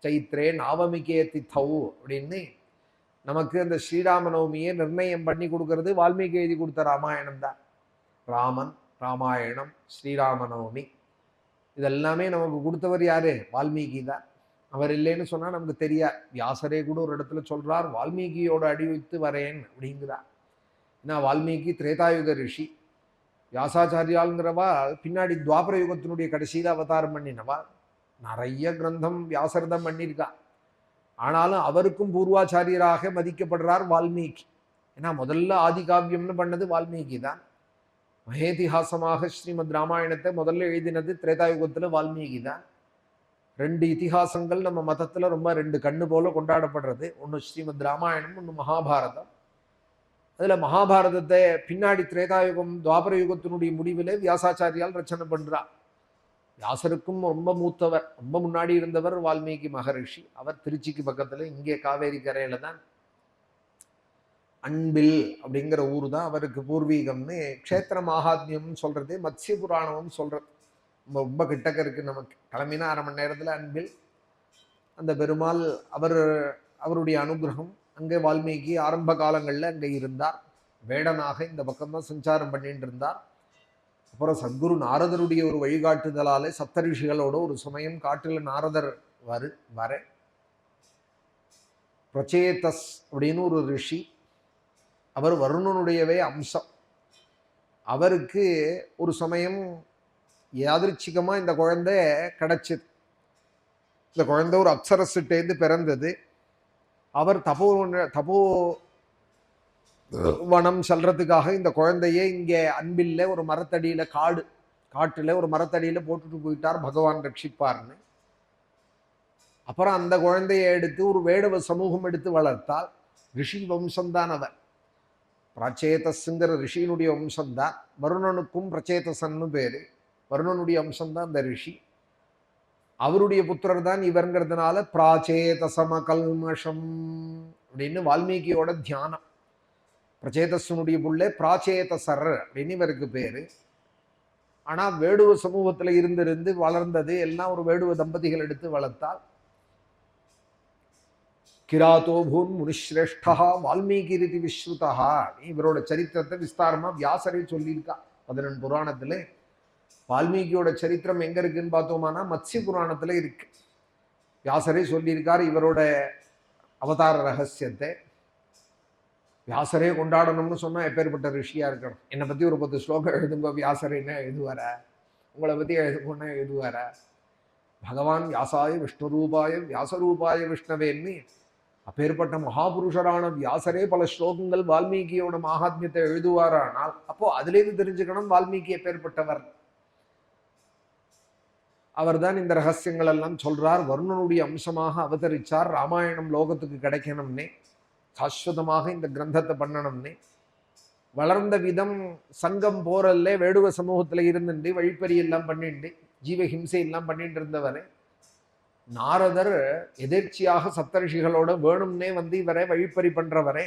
சைத்ரே நாவமிகே தித்தௌ அப்படின்னு நமக்கு அந்த ஸ்ரீராமநவமியை நிர்ணயம் பண்ணி கொடுக்கறது வால்மீகி எழுதி கொடுத்த ராமாயணம் தான். ராமன், ராமாயணம், ஸ்ரீராமநவமி இதெல்லாமே நமக்கு கொடுத்தவர் யாரு? வால்மீகி தான். அவர் இல்லைன்னு சொன்னால் நமக்கு தெரியாது. வியாசரே கூட ஒரு இடத்துல சொல்றார், வால்மீகியோட அடி வைத்து வரேன் அப்படிங்கிறார். ஏன்னா வால்மீகி திரேதாயுக ரிஷி, வியாசாச்சாரியாளுங்கிறவா பின்னாடி துவாபர யுகத்தினுடைய கடைசியில் அவதாரம் பண்ணினவா. நிறைய கிரந்தம் வியாசர்தம் பண்ணியிருக்கா. ஆனாலும் அவருக்கும் பூர்வாச்சாரியராக மதிக்கப்படுறார் வால்மீகி. ஏன்னா முதல்ல ஆதி காவியம்னு பண்ணது வால்மீகி தான். மகேதிஹாசமாக ஸ்ரீமத் ராமாயணத்தை முதல்ல எழுதினது திரேதாயுகத்தில் வால்மீகி தான். 2 இதிகாசங்கள் நம்ம மதத்தில் ரொம்ப 2 கண்ணு போல கொண்டாடப்படுறது. ஒன்று ஸ்ரீமத் ராமாயணம், ஒன்று மகாபாரதம். அதில் மகாபாரதத்தை பின்னாடி திரேதாயுகம் துவாபர யுகத்தினுடைய முடிவில் வியாசாச்சாரியால் ரச்சனை பண்ணுறார். வியாசருக்கும் ரொம்ப மூத்தவர், ரொம்ப முன்னாடி இருந்தவர் வால்மீகி மகரிஷி. அவர் திருச்சிக்கு பக்கத்தில் இங்கே காவேரி கரையில் தான் அன்பில் அப்படிங்கிற ஊர் தான் அவருக்கு பூர்வீகம்னு க்ஷேத்திர மகாத்மியம்னு சொல்கிறது, மத்ஸ்ய புராணம்னு சொல்கிறது. ரொம்ப கிட்டக்க இருக்குது நமக்கு. கிளம்பினா 1/2 மணி நேரத்தில் அன்பில் அந்த பெருமாள் அவருடைய அனுகிரகம். அங்கே வால்மீகி ஆரம்ப காலங்களில் அங்கே இருந்தார். வேடனாக இந்த பக்கம்தான் சஞ்சாரம் பண்ணிட்டு இருந்தார். அப்புறம் சத்குரு நாரதருடைய ஒரு வழிகாட்டுதலாலே சப்தரிஷிகளோட ஒரு சமயம் காட்டில் நாரதர் வர பிரச்சேதஸ் அப்படின்னு ஒரு ரிஷி, அவர் வருணனுடையவே அம்சம். அவருக்கு ஒரு சமயம் யாதிருச்சிகமா இந்த குழந்தை கிடைச்சது. இந்த குழந்தை ஒரு அப்சரஸ்கிட்டேருந்து பிறந்தது. அவர் தபோ வனம் செல்றதுக்காக இந்த குழந்தையே இங்கே அன்பில்ல ஒரு மரத்தடியில காட்டுல ஒரு மரத்தடியில போட்டுட்டு போயிட்டார், பகவான் ரட்சிப்பார்னு. அப்புறம் அந்த குழந்தையை எடுத்து ஒரு வேடுவ சமூகம் எடுத்து வளர்த்தால். ரிஷி வம்சம்தான் அவர். பிரச்சேதஸ்ங்கிற ரிஷியினுடைய வம்சம்தான். வருணனுக்கும் பிரச்சேதசன்னு பேரு. வருணனுடைய அம்சம்தான் அந்த ரிஷி. அவருடைய புத்திரர் தான் இவருங்கிறதுனால பிராச்சேதசம கல்மஷம் அப்படின்னு வால்மீகியோட தியானம். பிரச்சேதசனுடைய புள்ளே பிராச்சேதசர் அப்படின்னு இவருக்கு பேரு. ஆனா வேடுவ சமூகத்துல இருந்து வளர்ந்தது எல்லாம் ஒரு வேடுவ தம்பதிகள் எடுத்து வளர்த்தால். கிராத்தோ பூன் முனிஸ்ரேஷ்டா வால்மீகி ரீதி விஸ்ருதா. இவரோட சரித்திரத்தை விஸ்தாரமா வியாசரே சொல்லியிருக்கா 11 புராணத்துல. வால்மீகியோட சரித்திரம் எங்க இருக்குன்னு பார்த்தோம்னா மத்ஸ்ய புராணத்துல இருக்கு. வியாசரே சொல்லியிருக்கார் இவரோட அவதார ரகசியத்தை. வியாசரே கொண்டாடணும்னு சொன்னா எப்பேற்பட்ட ரிஷியா இருக்கணும். என்னை பத்தி ஒரு 10 ஸ்லோகம் எழுதுங்க வியாசரேன்னு எழுதுவார, உங்களை பத்தி எழுதுனா எழுதுவார. பகவான் வியாசாய விஷ்ணுரூபாய வியாசரூபாய விஷ்ணவேன்னு அப்பேற்பட்ட மகாபுருஷரான வியாசரே பல ஸ்லோகங்கள் வால்மீகியோட மகாத்மியத்தை எழுதுவாரானால் அப்போ அதுலேருந்து தெரிஞ்சுக்கணும் வால்மீகி எப்பேற்பட்டவர். அவர் தான் இந்த ரகசியங்கள் எல்லாம் சொல்றார். வருணனுடைய அம்சமாக அவதரிச்சார். ராமாயணம் லோகத்துக்கு கிடைக்கணும்னே, சாஸ்வதமாக இந்த கிரந்தத்தை பண்ணணும்னே. வளர்ந்த விதம் சங்கம் போரல்ல வேடுவ சமூகத்துல இருந்துட்டு வழிப்பறி எல்லாம் பண்ணிட்டு ஜீவஹிம்சை எல்லாம் பண்ணிட்டு இருந்தவரே நாரதர் எதிர்ச்சியாக சப்தரிஷிகளோட வேணும்னே வந்து இவரை வழிப்பறி பண்றவரே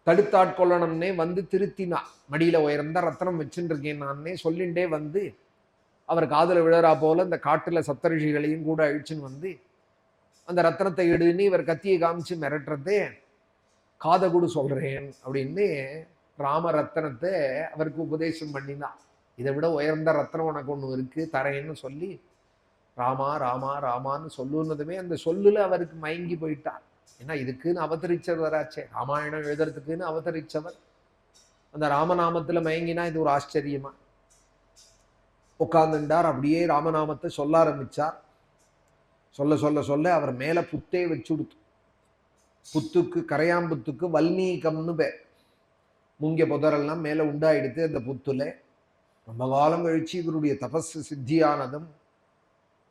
தடுத்தாட்கொள்ளணும்னே வந்து திருத்தினா. மடியில உயர்ந்த ரத்னம் வச்சுட்டு இருக்கேன் நானே சொல்லிண்டே வந்து அவர் காதல விழறா போல இந்த காட்டுல சப்தரிஷிகளையும் கூட அழிச்சுன்னு வந்து அந்த ரத்னத்தை எடுன்னு இவர் கத்தியை காமிச்சு மிரட்டுறதே காதகுடு சொல்றேன் அப்படின்னு ராம ரத்னத்தை அவருக்கு உபதேசம் பண்ணினான். இதை விட உயர்ந்த ரத்னம் உனக்கு ஒன்று இருக்கு தரேன்னு சொல்லி ராமா ராமா ராமான்னு சொல்லுனதுமே அந்த சொல்லுல அவருக்கு மயங்கி போயிட்டார். ஏன்னா இதுக்குன்னு அவதரிச்சவராச்சே, ராமாயணம் எழுதுறதுக்குன்னு அவதரிச்சவர். அந்த ராமநாமத்துல மயங்கினா இது ஒரு ஆச்சரியமா. உட்கார்ந்துட்டார், அப்படியே ராமநாமத்தை சொல்ல ஆரம்பிச்சார். சொல்ல சொல்ல சொல்ல அவர் மேல புத்தே வச்சுடுத்து. புத்துக்கு கரையாம்புத்துக்கு வல்மீகம்னு பேர். மூங்கிய புதரெல்லாம் மேல உண்டாயிடுத்து அந்த புத்துல. ரொம்ப காலம் கழிச்சு இவருடைய தபஸ் சித்தியானதும்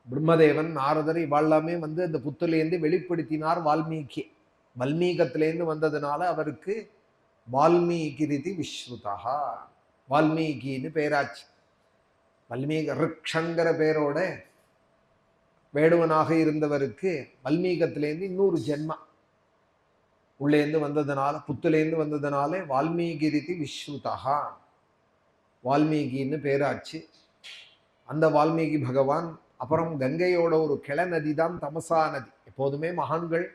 பிரம்மதேவன் நாரதர் இவாழ்லாமே வந்து அந்த புத்துலேருந்து வெளிப்படுத்தினார் வால்மீகி. வல்மீகத்திலேருந்து வந்ததுனால அவருக்கு வால்மீகி ரீதி விஸ்ருதா, வால்மீகின்னு பேராச்சு. வல்மீக ரிக்ஷங்கிற பேரோட வேடுவனாக இருந்தவருக்கு வல்மீகத்திலேருந்து இன்னொரு ஜென்மா உள்ளேந்து வந்ததுனால புத்துலேருந்து வந்ததுனால வால்மீகி ரீதி விஸ்ருதா, வால்மீகின்னு பேராச்சு. அந்த வால்மீகி பகவான் அப்புறம் கங்கையோட ஒரு கிளை நதி தான் தமசா நதி. எப்போதுமே மகான்கள்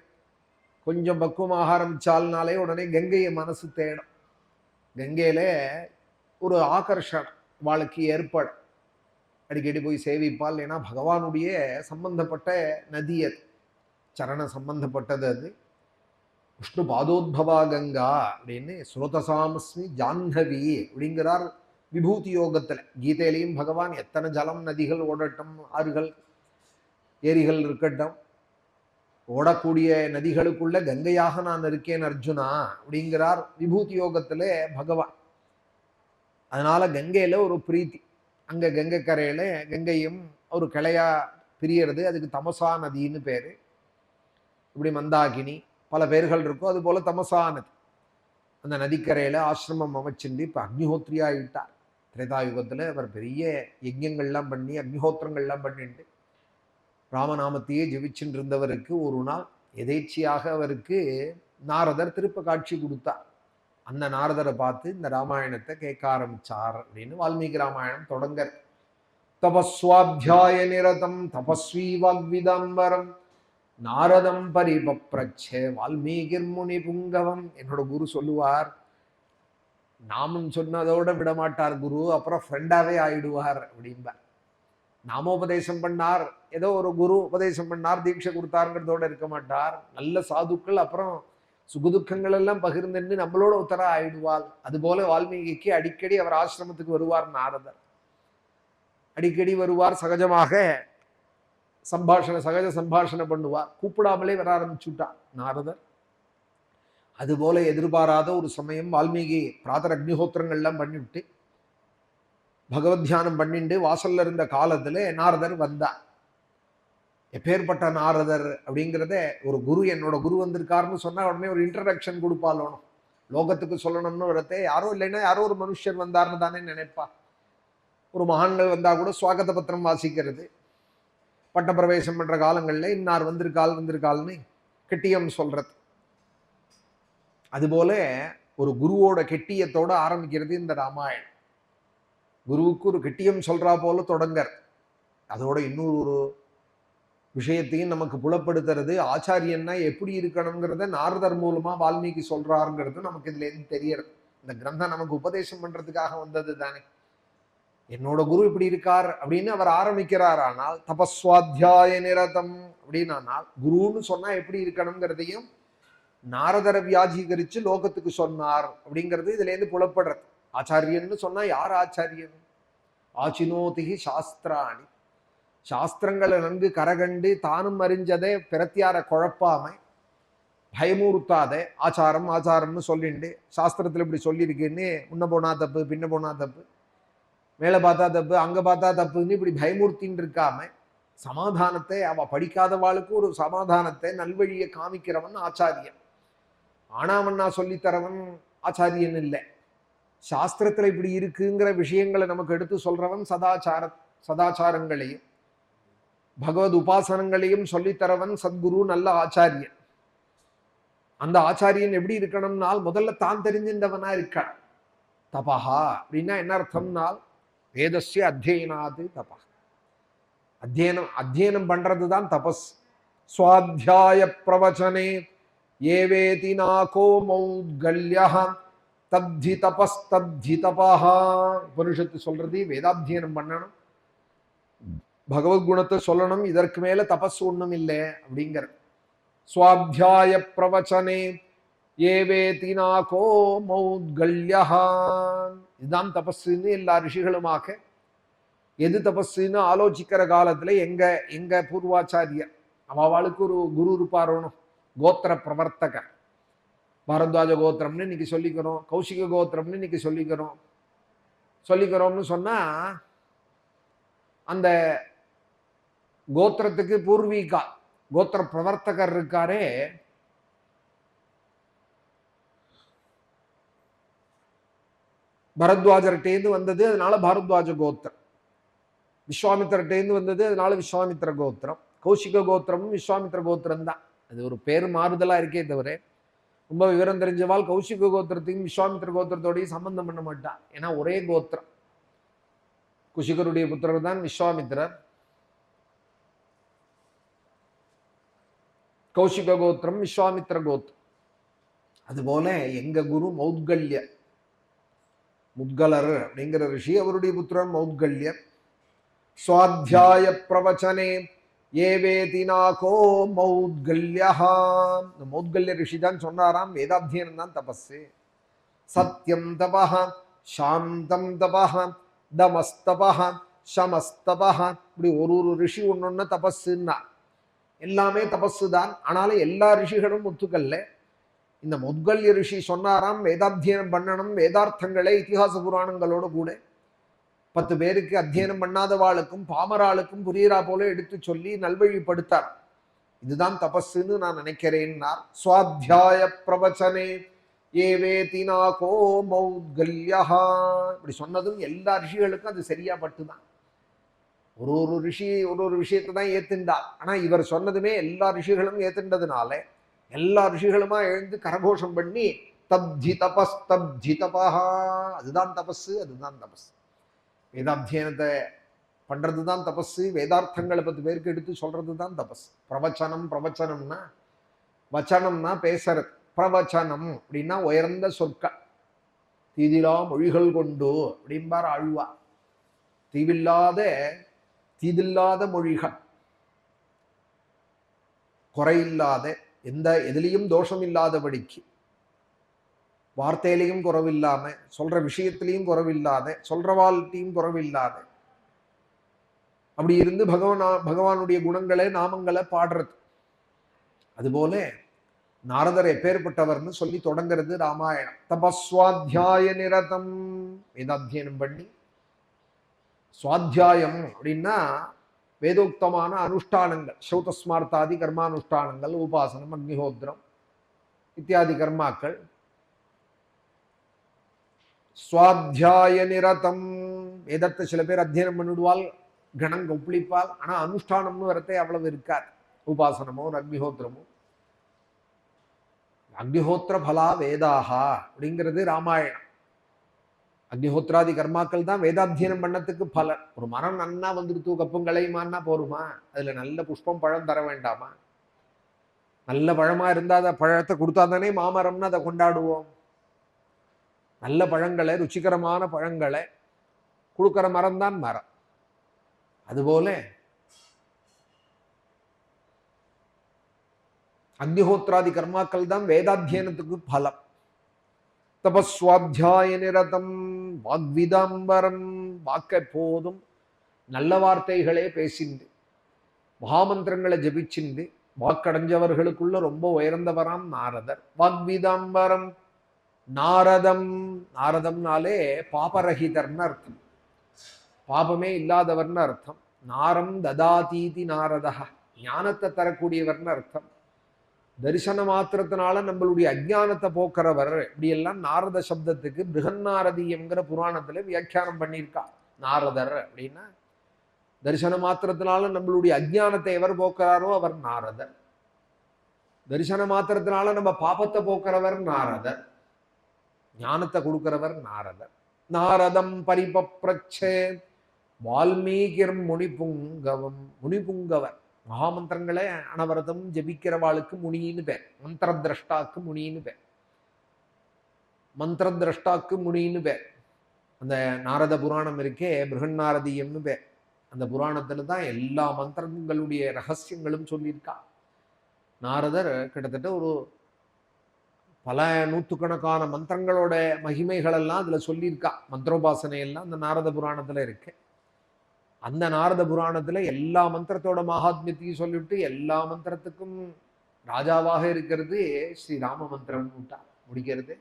கொஞ்சம் பக்குவமாக ஆரம்பிச்சால்னாலே உடனே கங்கையை மனசு தேடும். கங்கையில ஒரு ஆகர்ஷணம் வாழ்க்கை ஏற்படும். அடிக்கடி போய் சேவிப்பால். ஏன்னா பகவானுடைய சம்பந்தப்பட்ட நதி அது, சரண சம்பந்தப்பட்டது அது. விஷ்ணு பாதோத்பவா கங்கா அப்படின்னு ஸ்ரோதசாமஸ்மி ஜாஹ்னவி அப்படிங்கிறார் விபூதி யோகத்துல. கீதையிலையும் பகவான் எத்தனை ஜலம் நதிகள் ஓடட்டும், ஆறுகள் ஏரிகள் இருக்கட்டும், ஓடக்கூடிய நதிகளுக்குள்ள கங்கையாக நான் இருக்கேன் அர்ஜுனா அப்படிங்கிறார் விபூதி யோகத்துல பகவான். அதனால கங்கையில ஒரு பிரீத்தி. அங்க கங்கை கரையில கங்கையும் ஒரு கிளையா பிரியறது, அதுக்கு தமசா நதின்னு பேரு. இப்படி மந்தாகினி பல பேர்கள் இருக்கும். அது போல தமசா நதி. அந்த நதிக்கரையில ஆசிரமம் அமைச்சுண்டு இப்ப அக்னிஹோத்ரியா ஆயிட்டார். திரேதாயுகத்துல அவர் பெரிய யஜ்யங்கள்லாம் பண்ணி அக்னிஹோத்திரங்கள்லாம் பண்ணிட்டு ராமநாமத்தையே ஜெபிச்சுட்டு இருந்தவருக்கு ஒரு நாள் எதேச்சியாக அவருக்கு நாரதர் திருப்ப காட்சி கொடுத்தார். அந்த நாரதரை பார்த்து இந்த ராமாயணத்தை கேட்க ஆரம்பிச்சார் அப்படின்னு வால்மீகி ராமாயணம் தொடங்க. தபஸ்வாத்தியாய நிரதம் தபஸ்வி வாக்விதாம்பரம் நாரதம் பரிபப்ரச்சே வால்மீகிர் முனி புங்கவம். என்னோட குரு சொல்லுவார், நாமும் சொன்னதோட விட மாட்டார் குரு, அப்புறம் ஃப்ரெண்டாவே ஆயிடுவார் அப்படின்பார். நாமோபதேசம் பண்ணார், ஏதோ ஒரு குரு உபதேசம் பண்ணார், தீட்சை கொடுத்தாருங்கிறதோட இருக்க மாட்டார். நல்ல சாதுக்கள் அப்புறம் சுகுதுக்கங்கள் எல்லாம் பகிர்ந்துட்டு நம்மளோட உத்தரா ஆயிடுவாள். அதுபோல வால்மீகிக்கு அடிக்கடி அவர் ஆசிரமத்துக்கு வருவார் நாரதர். அடிக்கடி வருவார், சகஜமாக சகஜ சம்பாஷணை பண்ணுவார். கூப்பிடாமலே வர ஆரம்பிச்சுட்டார் நாரதர். அதுபோல எதிர்பாராத ஒரு சமயம் வால்மீகி பிராத்தர் அக்னிஹோத்திரங்கள்லாம் பண்ணிவிட்டு பகவத் தியானம் பண்ணிட்டு வாசல்ல இருந்த காலத்துல நாரதர் வந்தார். எப்பேற்பட்ட நாரதர் அப்படிங்கிறத, ஒரு குரு என்னோட குரு வந்திருக்காருன்னு சொன்னா உடனே ஒரு இன்ட்ரடக்ஷன் கொடுப்பாலும், லோகத்துக்கு சொல்லணும்னு வரத்தே யாரோ இல்லைன்னா யாரோ ஒரு மனுஷர் வந்தார்னு தானே நினைப்பா. ஒரு மகான்கள் வந்தா கூட சுவாகத பத்திரம் வாசிக்கிறது, பட்டப்பிரவேசம் பண்ற காலங்கள்ல இன்னார் வந்திருக்காள்னு கெட்டியம் சொல்றது. அதுபோல ஒரு குருவோட கெட்டியத்தோட ஆரம்பிக்கிறது இந்த ராமாயணம். குருவுக்கு ஒரு கெட்டியம் சொல்றா போல தொடங்கர். அதோட இன்னொரு ஒரு விஷயத்தையும் நமக்கு புலப்படுத்துறது, ஆச்சாரியன்னா எப்படி இருக்கணுங்கிறத நாரதர் மூலமா வால்மீகி சொல்றாருங்கிறது நமக்கு இதுல இருந்து தெரியறது. இந்த கிரந்தம் நமக்கு உபதேசம் பண்றதுக்காக வந்தது தானே. என்னோட குரு இப்படி இருக்கார் அப்படின்னு அவர் ஆரம்பிக்கிறார். ஆனால் தபஸ்வாத்தியாய நிரதம் அப்படின்னு ஆனால் குருன்னு சொன்னா எப்படி இருக்கணுங்கிறதையும் நாரதரை வியாஜீகரிச்சு லோகத்துக்கு சொன்னார் அப்படிங்கிறது இதுல இருந்து புலப்படுறது. ஆச்சாரியன்னு சொன்னா யார் ஆச்சாரியன்? ஆச்சினோதிகி சாஸ்திராணி, சாஸ்திரங்களை நன்கு கரகண்டு தானும் அறிஞ்சதே பிரத்தியார குழப்பாம பயமுறுத்தாதே ஆச்சாரம் ஆச்சாரம்னு சொல்லிண்டு, சாஸ்திரத்துல இப்படி சொல்லியிருக்குன்னு முன்ன போனா தப்பு பின்ன போனா தப்பு, மேலே பார்த்தா தப்பு அங்க பார்த்தா தப்புன்னு இப்படி பயமுறுத்தின்னு இருக்காம சமாதானத்தை, அவ படிக்காதவாளுக்கு ஒரு சமாதானத்தை நல்வழியை காமிக்கிறவன் ஆச்சாரியன். ஆனாமன்னா சொல்லித்தரவன் ஆச்சாரியன் இல்லை. சாஸ்திரத்துல இப்படி இருக்குங்கிற விஷயங்களை நமக்கு எடுத்து சொல்றவன் சதாச்சாரங்களையும் பகவத் உபாசனங்களையும் சொல்லித்தரவன் சத்குரு, நல்ல ஆச்சாரியன். அந்த ஆச்சாரியன் எப்படி இருக்கணும்னால் முதல்ல தான் தெரிஞ்சின்றவனா இருக்கான். தபஹா அப்படின்னா என்ன அர்த்தம்னால் வேதஸ்ய அத்தியனாது தபா, அத்தியனம் பண்றதுதான் தபஸ். சுவாத்தியாய பிரவச்சனே ஏவேதி நாகோ மௌத்கல்யஹ தத்தி தபஸ் தத்தி தபஹா. உபனிஷத்து சொல்றது வேதாத்தியனம் பண்ணணும், பகவத்குணத்தை சொல்லணும், இதற்கு மேல தபஸ் ஒண்ணும் இல்லை அப்படிங்கிற. சுவாத்தியாய பிரவச்சனே ஏவேதி நாகோ மௌத்கல்யஹ, இதுதான் தபஸ்ன்னு எல்லா ரிஷிகளுமாக. எது தபஸ்ன்னு ஆலோசிக்கிற காலத்துல எங்க பூர்வாச்சாரியர் அவளுக்கு ஒரு குரு இருப்பாரோனும், கோத்திர பிரவர்த்தகர். பாரத்வாஜ கோத்திரம்னு இன்னைக்கு சொல்லிக்கிறோம், கௌசிக கோத்திரம்னு இன்னைக்கு சொல்லிக்கிறோம்னு சொன்னா அந்த கோத்திரத்துக்கு பூர்வீகா கோத்திர பிரவர்த்தகர் இருக்காரே, பரத்வாஜர்கிட்டேந்து வந்தது அதனால பாரத்வாஜ கோத்திரம், விஸ்வாமித்திரட்டேந்து வந்தது அதனால விஸ்வாமித்திர கோத்திரம். கௌசிக கோத்திரமும் விஸ்வாமித்திர கோத்திரம் தான். அது ஒரு பேர் மாறுதலா இருக்கே தவிர ரொம்ப விவரம் தெரிஞ்சவாள் கௌசிக கோத்திரத்தையும் விஸ்வாமித்திர கோத்திரத்தோடையும் சம்பந்தம் பண்ண மாட்டான். ஏன்னா ஒரே கோத்திரம். குஷிகருடைய புத்திரர் தான் விஸ்வாமித்திரர். கௌசிக கோத்திரம் விஸ்வாமித்திர கோத்திரம். அதுபோல எங்க குரு முத்கலர் அப்படிங்கிற ரிஷி, அவருடைய புத்திரன் மௌத்கல்யர். சுவாத்தியாய பிரவச்சனே ஏவேதி நாகோ மௌத்கல்யஹா, இந்த மௌத்கல்ய ரிஷி தான் சொன்னாராம் வேதாத்தியனம் தான் தபஸு. சத்யம் தபஹ சாந்தம் தபஹ தமஸ்தபஹ சமஸ்தபஹ, இப்படி ஒரு ரிஷி ஒன்னொன்னு தபஸுன்னா எல்லாமே தபஸு தான். ஆனாலும் எல்லா ரிஷிகளும் ஒத்துக்கல்ல. இந்த மௌத்கல்ய ரிஷி சொன்னாராம் வேதாத்தியனம் பண்ணணும், வேதார்த்தங்களை இதிகாச புராணங்களோடு கூட 10 பேருக்கு அத்தியனம் பண்ணாதவாளுக்கும் பாமராளுக்கும் புரியறா போல எடுத்து சொல்லி நல்வழிப்படுத்தார். இதுதான் தபஸ்ன்னு நான் நினைக்கிறேன்னார். சுவாத்தியாய பிரவச்சனே ஏவேதி நாகோ மௌத்கல்யஹா, இப்படி சொன்னதும் எல்லா ரிஷிகளுக்கும் அது சரியா பட்டுதான். ஒரு ரிஷி ஒரு விஷயத்தை தான் ஏத்துண்டார். ஆனா இவர் சொன்னதுமே எல்லா ரிஷிகளும் ஏத்துண்டதுனால எல்லா ரிஷிகளுமா எழுந்து கரகோஷம் பண்ணி தப்ஜி தபஸ் தப்ஜி தபஹா, அதுதான் தபஸ், அதுதான் தபஸ். வேதாத்தியனத்தை பண்றது தான் தபஸ். வேதார்த்தங்களை 10 பேருக்கு எடுத்து சொல்றது தான் தபஸ். பிரவச்சனம்னா வச்சனம்னா பேசுறது, பிரவச்சனம் அப்படின்னா உயர்ந்த சொற்கள். தீதிலா மொழிகள் கொண்டு அப்படிம்பார் ஆழ்வா. தீதில்லாத மொழிகள், குறையில்லாத, எதிலையும் தோஷம் இல்லாதபடிக்கு, வார்த்தையிலையும் குறவில்லாம, சொல்ற விஷயத்திலையும் குறவில்லாத, சொல்றவாழ்த்தையும் குறவில்லாத, அப்படி இருந்து பகவானுடைய குணங்களை நாமங்களை பாடுறது. அதுபோல நாரதர் எப்பேற்பட்டவர்னு சொல்லி தொடங்கிறது ராமாயணம். தபஸ்வாத்தியாய நிரதம், வேதாத்தியனம் பண்ணி. சுவாத்தியாயம் அப்படின்னா வேதோக்தமான அனுஷ்டானங்கள், சௌதஸ்மார்த்தாதி கர்மானுஷ்டானங்கள், உபாசனம், அக்னிஹோத்திரம் இத்தியாதி கர்மாக்கள். சுவாத்தியாய நிரதம், வேதத்தை சில பேர் அத்தியனம் பண்ணிடுவாள், கணம் கொப்பளிப்பால், ஆனா அனுஷ்டானம்னு வரத்தே அவ்வளவு இருக்காது. உபாசனமோ அக்னிஹோத்திரமோ. அக்னிஹோத்திர பலா வேதாகா அப்படிங்கிறது ராமாயணம். அக்னிஹோத்திராதி கர்மாக்கள் தான் வேதாத்தியனம் பண்ணத்துக்கு பலன். ஒரு மரம் நன்னா வந்துருத்து, கப்பும் கலையுமான்னா போருமா? அதுல நல்ல புஷ்பம் பழம் தர வேண்டாமா? நல்ல பழமா இருந்தா அதை பழத்தை கொடுத்தா தானே மாமரம்னு அதை கொண்டாடுவோம். நல்ல பழங்களை, ருச்சிகரமான பழங்களை கொடுக்கிற மரம் தான் மரம். அதுபோல அக்னிஹோத்திராதி கர்மாக்கள் தான் வேதாத்தியனத்துக்கு பலம். தபஸ்வாத்தியாய நிரதம் வாக்விதாம்பரம், வாக்க போதும் நல்ல வார்த்தைகளே பேசிண்டு, மகாமந்திரங்களை ஜபிச்சுண்டு வாக்கடைஞ்சவர்களுக்குள்ள ரொம்ப உயர்ந்தவராம் நாரதர். வாக்விதாம்பரம் நாரதம், நாரதம்னாலே பாபரஹிதர்னு அர்த்தம், பாபமே இல்லாதவர்னு அர்த்தம். நாரம் ததாதீதி நாரதா, ஞானத்தை தரக்கூடியவர்னு அர்த்தம். தரிசன மாத்திரத்தினால நம்மளுடைய அஜ்ஞானத்தை போக்குறவர், இப்படியெல்லாம் நாரத சப்தத்துக்கு பிருகன்னாரதியம்ங்கிற புராணத்துல வியாக்கியானம் பண்ணியிருக்கா. நாரதர் அப்படின்னா தரிசன மாத்திரத்தினால நம்மளுடைய அஜ்ஞானத்தை எவர் போக்குறாரோ அவர் நாரதர். தரிசன மாத்திரத்தினால நம்ம பாபத்தை போக்குறவர் நாரதர், ஞானத்தை கொடுக்கிறவர் நாரதர். நாரதம் பரிபப்ரச்சே வால்மீகிர் முனிபுங்கவம், முனிபுங்கவர், மகாமந்திரங்களை அனவரதம் ஜபிக்கிறவாளுக்கு முனின்னு பேர். மந்திர திரஷ்டாக்கு முனின்னு பேர். மந்திர திரஷ்டாக்கு முனின்னு பேர். அந்த நாரத புராணம் இருக்கே, பிருகன்னாரதியம்னு பேர். அந்த புராணத்துல தான் எல்லா மந்திரங்களுடைய ரகசியங்களும் சொல்லியிருக்கா. நாரதர் கிட்டத்தட்ட ஒரு பல நூற்றுக்கணக்கான மந்திரங்களோட மகிமைகள் எல்லாம் அதுல சொல்லியிருக்கா. மந்திரோபாசனை எல்லாம் அந்த நாரத புராணத்துல இருக்கு. அந்த நாரத புராணத்துல எல்லா மந்திரத்தோட மகாத்மியத்தையும் சொல்லிவிட்டு எல்லா மந்திரத்துக்கும் ராஜாவாக இருக்கிறது ஸ்ரீ ராம மந்திரம் முடிக்கிறது.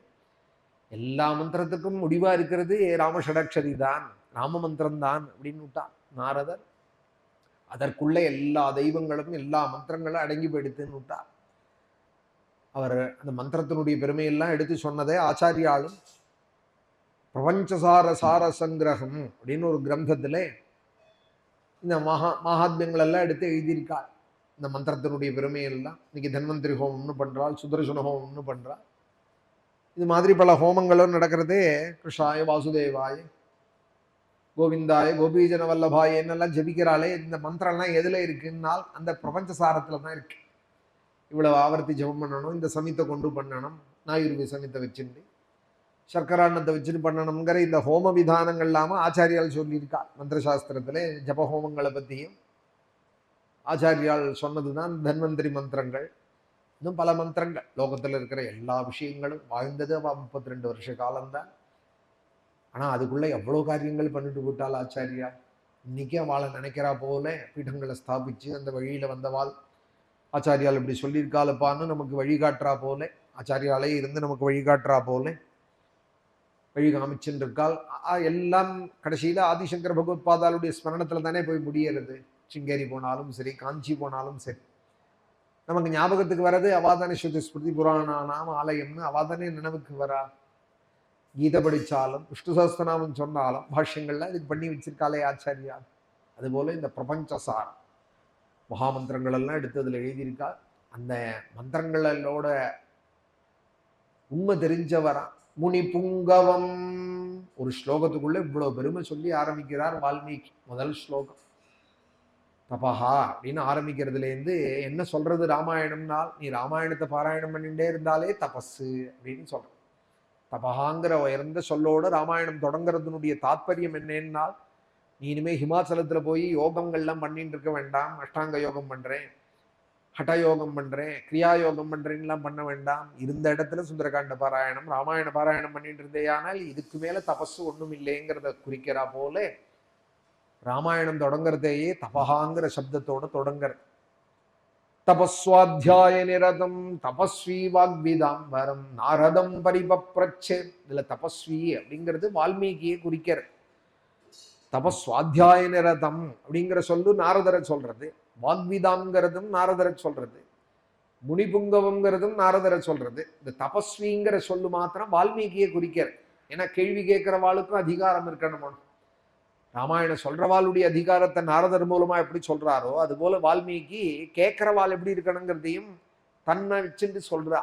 எல்லா மந்திரத்துக்கும் முடிவா இருக்கிறது ராமஷடக்ஷரி தான், ராம மந்திரம் தான் அப்படின்னு விட்டா நாரதர். அதற்குள்ள எல்லா தெய்வங்களும் எல்லா மந்திரங்களும் அடங்கி போயிடுத்துன்னு விட்டார். அவர் அந்த மந்திரத்தினுடைய பெருமையெல்லாம் எடுத்து சொன்னதே ஆச்சாரியாலும் பிரபஞ்சசார சார சங்கிரகம் அப்படின்னு ஒரு கிரந்தத்துல இந்த மகாத்மியங்கள் எல்லாம் எடுத்து எழுதியிருக்கார். இந்த மந்திரத்தினுடைய பெருமையெல்லாம் இன்னைக்கு தன்வந்திரி ஹோமம்னு பண்றாள், சுதர்சன ஹோமம்னு பண்றாள். இது மாதிரி பல ஹோமங்களும் நடக்கிறதே கிருஷ்ணாய வாசுதேவாய கோவிந்தாய கோபீஜன வல்லபாய என்னெல்லாம் ஜபிக்கிறாளே, இந்த மந்திரம்லாம் எதுல இருக்குன்னால் அந்த பிரபஞ்ச சாரத்துல தான் இருக்கு. இவ்வளவு ஆவர்த்தி ஜபம் பண்ணணும், இந்த சமித்தை கொண்டு பண்ணணும், நாயுர்வி சமித்தை வச்சுட்டு சர்க்கராண்ணத்தை வச்சுட்டு பண்ணணுங்கிற இந்த ஹோம விதானங்கள் இல்லாம ஆச்சாரியால் சொல்லியிருக்கா. மந்திரசாஸ்திரத்துல ஜப ஹோமங்களை பத்தியும் ஆச்சாரியால் சொன்னதுதான் தன்வந்திரி மந்திரங்கள். இன்னும் பல மந்திரங்கள், லோகத்துல இருக்கிற எல்லா விஷயங்களும் வாழ்ந்தது 32 வருஷ காலம்தான். ஆனா அதுக்குள்ள எவ்வளவு காரியங்கள் பண்ணிட்டு போட்டாள் ஆச்சாரியா. இன்னைக்கு அவளை நினைக்கிறா போல பீடங்களை ஸ்தாபிச்சு அந்த வழியில வந்தவாள் ஆச்சாரியால் இப்படி சொல்லியிருக்காளுப்பான்னு நமக்கு வழிகாட்டுறா போல, ஆச்சாரியாலே இருந்து நமக்கு வழிகாட்டுறா போல வழி காமிச்சுன்னு இருக்காள். எல்லாம் கடைசியில ஆதிசங்கர பகவத்பாதாளுடைய ஸ்மரணத்துல தானே போய் முடியறது. சிங்கேரி போனாலும் சரி, காஞ்சி போனாலும் சரி, நமக்கு ஞாபகத்துக்கு வர்றது அவாதானே ஸ்ருதி ஸ்மிருதி புராணானாம் ஆலயம்னு அவாதானே நினைவுக்கு வரா. கீதை படிச்சாலும் விஷ்ணு சஹஸ்ரநாமம் சொன்னாலும் பாஷ்யங்கள்ல இதுக்கு பண்ணி வச்சிருக்காளே ஆச்சாரியா. அதுபோல இந்த பிரபஞ்சசார் மகாமந்திரங்கள் எல்லாம் எடுத்து அதுல எழுதியிருக்கா. அந்த மந்திரங்களோட உண்மை தெரிஞ்சவரா முனி புங்கவம். ஒரு ஸ்லோகத்துக்குள்ள இவ்வளவு பெருமை சொல்லி ஆரம்பிக்கிறார் வால்மீகி. முதல் ஸ்லோகம் தபஹா அப்படின்னு ஆரம்பிக்கிறதுல இருந்து என்ன சொல்றது ராமாயணம்னால், நீ ராமாயணத்தை பாராயணம் பண்ணிட்டே இருந்தாலே தபஸு அப்படின்னு சொல்ற. தபஹாங்கிற உயர்ந்த சொல்லோடு ராமாயணம் தொடங்குறதுனுடைய தாத்பரியம் என்னன்னா, நீ இனிமே ஹிமாச்சலத்துல போய் யோகங்கள்லாம் பண்ணிட்டு இருக்க வேண்டாம். அஷ்டாங்க யோகம் பண்றேன், ஹட யோகம் பண்றேன், கிரியா யோகம் பண்றேன்லாம் பண்ண வேண்டாம். இருந்த இடத்துல சுந்தரகாண்ட பாராயணம் ராமாயண பாராயணம் பண்ணிட்டு இருந்தேயானால் இதுக்கு மேல தபசு ஒண்ணும் இல்லைங்கிறத குறிக்கிறா போல ராமாயணம் தொடங்குறதையே தபஹாங்கிற சப்தத்தோட தொடங்குறது. தபஸ்வாத்தியாய நிரதம் தபஸ்வி வாக்விதாம்பரம் நாரதம் பரிபப்ரச்சே. இதுல தபஸ்வி அப்படிங்கிறது வால்மீகியை குறிக்கிறது. தபஸ்வாத்தியாய நிரதம் அப்படிங்கிற சொல்லு நாரதரை சொல்றது, வாக்விதாங்கிறதும் நாரதரை சொல்றது, முனிபுங்கவங்கிறதும் நாரதரை சொல்றது. இந்த தபஸ்விங்கிற சொல்லு மாத்திரம் வால்மீகியை குறிக்கிறது. ஏன்னா கேள்வி கேட்கிறவாளுக்கும் அதிகாரம் இருக்கணும். ராமாயணம் சொல்றவாளுடைய அதிகாரத்தை நாரதர் மூலமா எப்படி சொல்றாரோ அது போல வால்மீகி கேட்கிறவாள் எப்படி இருக்கணுங்கிறதையும் தன்னை வச்சுட்டு சொல்றா.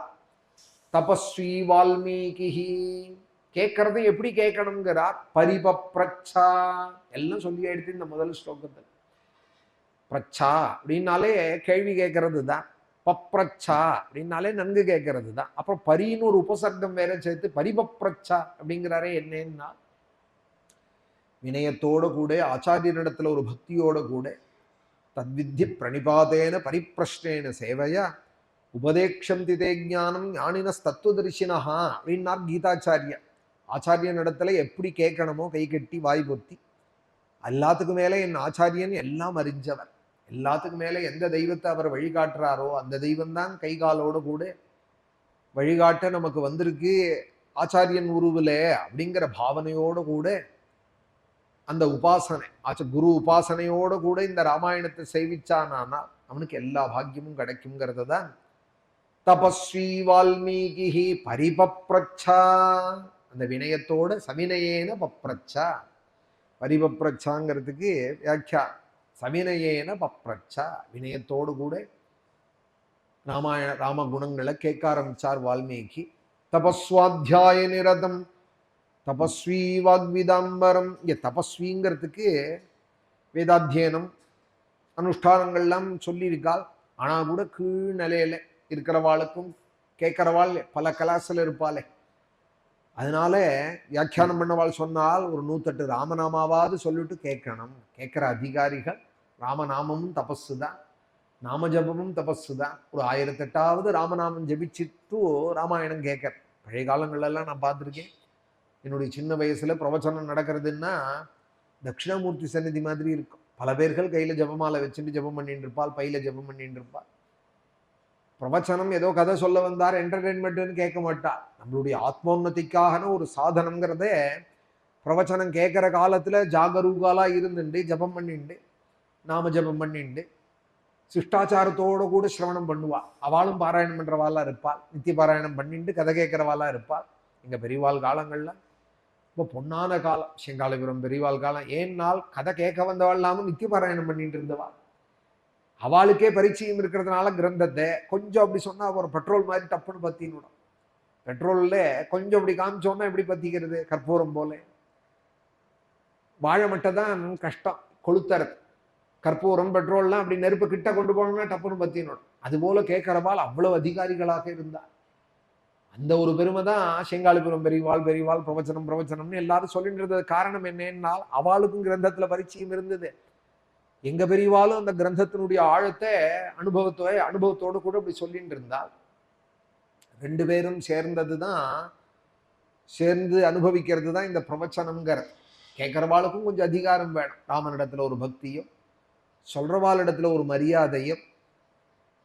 தபஸ்வி வால்மீகி கேட்கறது எப்படி கேட்கணுங்கிறார். பரிபப்ரச்சா எல்லாம் சொல்லி எடுத்து இந்த முதல் ஸ்லோகத்தில். பிரச்சா அப்படின்னாலே கேள்வி கேட்கறது தான், பப்ரச்சா அப்படின்னாலே நன்கு கேட்கறது தான். அப்புறம் பரின்னு ஒரு உபசர்க்கம் வேற சேர்த்து பரிபப்ரச்சா அப்படிங்கிறாரே என்னன்னா, வினயத்தோடு கூட ஆச்சாரியனிடத்துல ஒரு பக்தியோட கூட தத்வித்ய பிரணிபாதேன பரிப்பிரஷ்னேன சேவையா உபதேக்ஷந்தி தே ஞானம் ஞானினஸ் தத்துவதரிசினஹா அப்படின்னார் கீதாச்சாரியா. ஆச்சாரியனிடத்துல எப்படி கேட்கணுமோ கை கட்டி வாய் பொத்தி, எல்லாத்துக்கும் மேலே என் ஆச்சாரியன் எல்லாம் அறிஞ்சவர், எல்லாத்துக்கும் மேலே எந்த தெய்வத்தை அவர் வழிகாட்டுறாரோ அந்த தெய்வம்தான் கை காலோடு கூட வழிகாட்ட நமக்கு வந்திருக்கு ஆச்சாரியன் உருவில் அப்படிங்கிற பாவனையோடு கூட அந்த உபாசனை குரு உபாசனையோடு கூட இந்த ராமாயணத்தை சேவிச்சானா அவனுக்கு எல்லா பாக்கியமும் கிடைக்குங்கிறது தான் தபஸ்வி வால்மீகி பரிபப்ரச்சா. அந்த வினயத்தோட சவினயேன பப்ரச்சா. பரிபப்ரச்சாங்கிறதுக்கு வியாக்கியா சவினயேன பப்ரச்சா, வினயத்தோடு கூட ராம குணங்களை கேட்க ஆரம்பிச்சார் வால்மீகி. தபஸ்வாத்தியாய நிரதம் தபஸ்வி வாக்விதாம்பரம். இங்க தபஸ்விங்கிறதுக்கு வேதாத்தியனம் அனுஷ்டானங்கள்லாம் சொல்லியிருக்காள். ஆனா கூட கீழ் நிலையில இருக்கிறவாளுக்கும் கேட்கிறவாள் பல கலாசில் இருப்பாளே, அதனால வியாக்கியானம் பண்ணவாள் சொன்னால் ஒரு 108 ராமநாமாவாவது சொல்லிட்டு கேட்கணும். கேட்கிற அதிகாரிகள் ராமநாமமும் தபஸு தான், நாம ஜபமும் தபஸு தான். ஒரு 1008வது ராமநாமம் ஜபிச்சுட்டு ராமாயணம் கேட்கற பழைய காலங்கள்லாம் நான் பார்த்துருக்கேன். என்னுடைய சின்ன வயசுல பிரவச்சனம் நடக்கிறதுன்னா தட்சிணாமூர்த்தி சந்நிதி மாதிரி இருக்கும். பல பேர்கள் கையில ஜபமாலை வச்சுட்டு ஜபம் பண்ணிட்டு இருப்பாள், பையில ஜபம் பண்ணிட்டு இருப்பாள். பிரவச்சனம் ஏதோ கதை சொல்ல வந்தார் என்டர்டெயின்மெண்ட்னு கேட்க மாட்டா. நம்மளுடைய ஆத்மோன்னதிக்கான ஒரு சாதனங்கிறத பிரவச்சனம் கேட்குற காலத்துல ஜாகரூகாலா இருந்துட்டு ஜபம் பண்ணிண்டு நாம ஜபம் பண்ணிண்டு சிஷ்டாச்சாரத்தோடு கூட சிரவணம் பண்ணுவா. அவளும் பாராயணம் பண்றவாளா இருப்பாள், நித்திய பாராயணம் பண்ணிட்டு கதை கேட்கிறவாளா இருப்பாள். எங்க பெரியவாள் காலங்கள்ல இப்போ பொன்னான காலம் செங்காலபுரம் பெரியவாள் காலம். ஏன்னால் கதை கேட்க வந்தவாள் இல்லாமல் நித்திய பாராயணம் பண்ணிட்டு இருந்தவா. அவளுக்கே பரிச்சயம் இருக்கிறதுனால கிரந்தத்தை கொஞ்சம் அப்படி சொன்னா ஒரு பெட்ரோல் மாதிரி டப்புன்னு பத்தினுடும். பெட்ரோல்ல கொஞ்சம் அப்படி காமிச்சோன்னா எப்படி பத்திக்கிறது, கற்பூரம் போல. வாழை மட்டை தான் கஷ்டம் கொளுத்துறது, கற்பூரம் பெட்ரோல்லாம் அப்படி நெருப்பு கிட்ட கொண்டு போனோம்னா டப்புன்னு பத்தினுடும். அது போல கேட்கிறவாள் அவ்வளவு அதிகாரிகளாக இருந்தார். அந்த ஒரு பெருமை தான் செங்காலிபுரம் பெரியவாள் பிரவச்சனம்னு எல்லாரும் சொல்லிட்டு இருந்தது. காரணம் என்னன்னா அவளுக்கும் கிரந்தத்துல பரிச்சயம் இருந்தது. எங்க பெரியவாளும் அந்த கிரந்தத்தினுடைய ஆழத்தை அனுபவத்தோடு கூட இப்படி சொல்லிட்டு இருந்தால் ரெண்டு பேரும் சேர்ந்து அனுபவிக்கிறது தான் இந்த பிரவச்சனம்ங்கிற. கேட்கிறவாளுக்கும் கொஞ்சம் அதிகாரம் வேணும். ராமனிடத்துல ஒரு பக்தியும், சொல்றவாளிடத்துல ஒரு மரியாதையும்,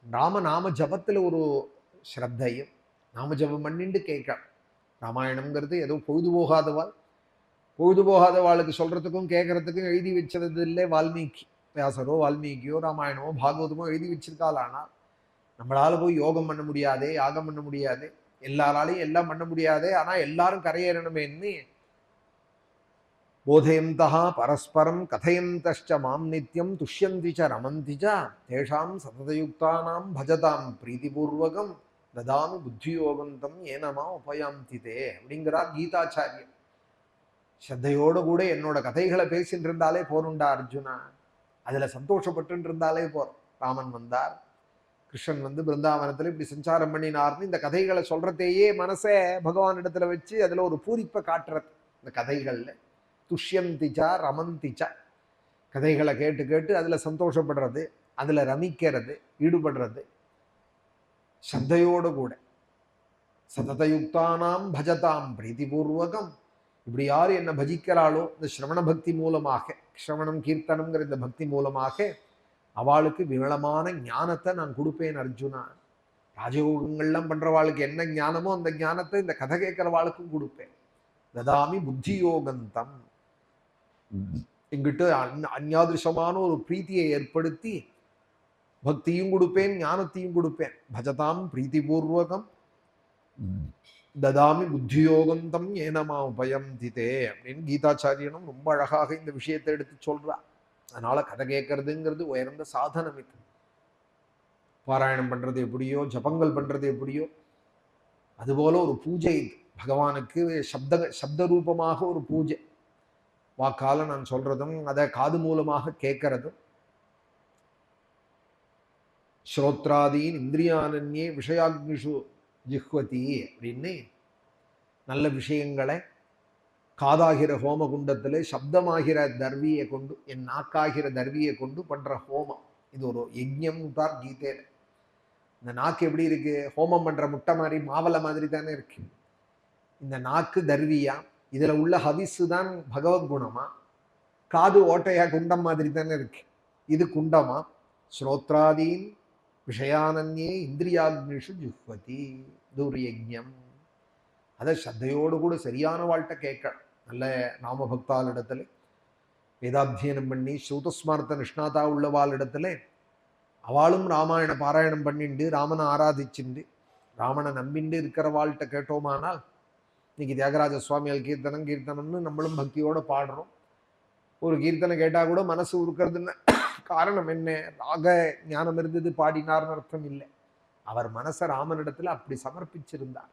நாம ஜபத்துல ஒரு ஸ்ரத்தையும், நாம ஜபம் பண்ணிட்டு கேட்க. ராமாயணம்ங்கிறது ஏதோ பொழுதுபோகாதவாளுக்கு சொல்றதுக்கும் கேட்கறதுக்கும் எழுதி வச்சது இல்லை வால்மீகி. வியாசரோ வால்மீகியோ ராமாயணமோ பாகவதமோ எழுதி வச்சிருக்காள். ஆனால் நம்மளால போய் யோகம் பண்ண முடியாதே, யாகம் பண்ண முடியாது, எல்லாராலையும் எல்லாம் பண்ண முடியாதே. ஆனா எல்லாரும் கரையேறணுமேன்னு போதயந்தா பரஸ்பரம் கதையந்தஷ்ச மாம் நித்யம் துஷ்யந்தி ச ரமந்தி ச தேஷாம் சததயுக்தானாம் பஜதாம் பிரீதிபூர்வகம் ததாமி புத்தியோகந்தம் ஏனமா உபயாந்திதே அப்படிங்கிறார் கீதாச்சாரியர். ஸ்ரத்தையோடு கூட என்னோட கதைகளை பேசிட்டு இருந்தாலே போருண்டா அர்ஜுனா, அதுல சந்தோஷப்பட்டு இருந்தாலே போறோம். ராமன் வந்தார், கிருஷ்ணன் வந்து பிருந்தாவனத்தில் இப்படி சஞ்சாரம் பண்ணினார்னு இந்த கதைகளை சொல்றதையே மனசை பகவான் இடத்துல வச்சு அதில் ஒரு பூரிப்பை காட்டுறது. இந்த கதைகளில் துஷ்யந்திச்சா ரமந்திச்சா, கதைகளை கேட்டு கேட்டு அதில் சந்தோஷப்படுறது, அதில் ரமிக்கிறது, ஈடுபடுறது ஸ்ரத்தையோடு கூட. சததயுக்தானாம் பஜதாம் பிரீதிபூர்வகம். இப்படி யார் என்னை பஜிக்கிறாளோ இந்த சிரவண பக்தி மூலமாக, சிரவணம் கீர்த்தனம்ங்கிற இந்த பக்தி மூலமாக அவளுக்கு விமலமான ஞானத்தை நான் கொடுப்பேன் அர்ஜுனா. ராஜயோகங்கள்லாம் பண்றவாளுக்கு என்ன ஞானமோ அந்த ஞானத்தை இந்த கதை கேட்கிறவாளுக்கும் கொடுப்பேன். ததாமி புத்தி யோகந்தம். இங்கிட்டு அந்யாதிருஷமான ஒரு பிரீத்தியை ஏற்படுத்தி பக்தியும் கொடுப்பேன், ஞானத்தையும் கொடுப்பேன். பஜதாம் பிரீத்திபூர்வகம் ததாமி புத்தியோகந்தம் ஏனமா உபயம் திதே அப்படின்னு கீதாச்சாரியனும் ரொம்ப அழகாக இந்த விஷயத்தை எடுத்து சொல்றா. அதனால கதை கேட்கறதுங்கிறது உயர்ந்த சாதனம். இது பாராயணம் பண்றது எப்படியோ, ஜபங்கள் பண்றது எப்படியோ, அதுபோல ஒரு பூஜை இது. பகவானுக்கு சப்த ரூபமாக ஒரு பூஜை. வாக்கால நான் சொல்றதும் அதை காது மூலமாக கேட்கறதும். ஸ்ரோத்ராதீன் இந்திரியானன்யே விஷயாக்னிஷு ஜிஹ்வதி அப்படின்னு நல்ல விஷயங்களை காதாகிற ஹோம குண்டத்தில் சப்தமாகிற தர்வியை கொண்டு, என் நாக்காகிற தர்வியை கொண்டு பண்ற ஹோமம். இது ஒரு யஜ்ஞம் தான் கீதையில. இந்த நாக்கு எப்படி இருக்கு? ஹோமம் பண்ற முட்டை மாதிரி மாவளை மாதிரி தானே இருக்கு. இந்த நாக்கு தர்வியா, இதுல உள்ள ஹவிசு தான் பகவத்குணமா. காது ஓட்டையா குண்டம் மாதிரி தானே இருக்கு. இது குண்டமா. ஸ்ரோத்ராதீன் விஷயானன்யே இந்திரியாக்னிஷு ஜுஹ்வதி. இது ஒரு யஜ்ஞம். அதை ஸ்ரத்தையோடு கூட சரியான வாழ்க்கை கேட்கணும். நல்ல நாமபக்தால் இடத்துல வேதாத்தியனம் பண்ணி ஸ்ரூதஸ்மார்த்த நிஷ்ணாதா உள்ளவாள் இடத்துல அவளும் ராமாயண பாராயணம் பண்ணிண்டு ராமனை ஆராதிச்சுண்டு ராமனை நம்பிண்டு இருக்கிற வாழ்கிட்ட கேட்டோமானால், இன்னைக்கு தியாகராஜ சுவாமிகள் கீர்த்தனம்னு நம்மளும் பக்தியோட பாடுறோம். ஒரு கீர்த்தனை கேட்டால் கூட மனசு உருக்கிறதுன்னு காரணம் என்ன? ராக ஞானம் இருந்தது பாடினார்னு அர்த்தம் இல்லை. அவர் மனசை ராமனிடத்துல அப்படி சமர்ப்பிச்சிருந்தார்.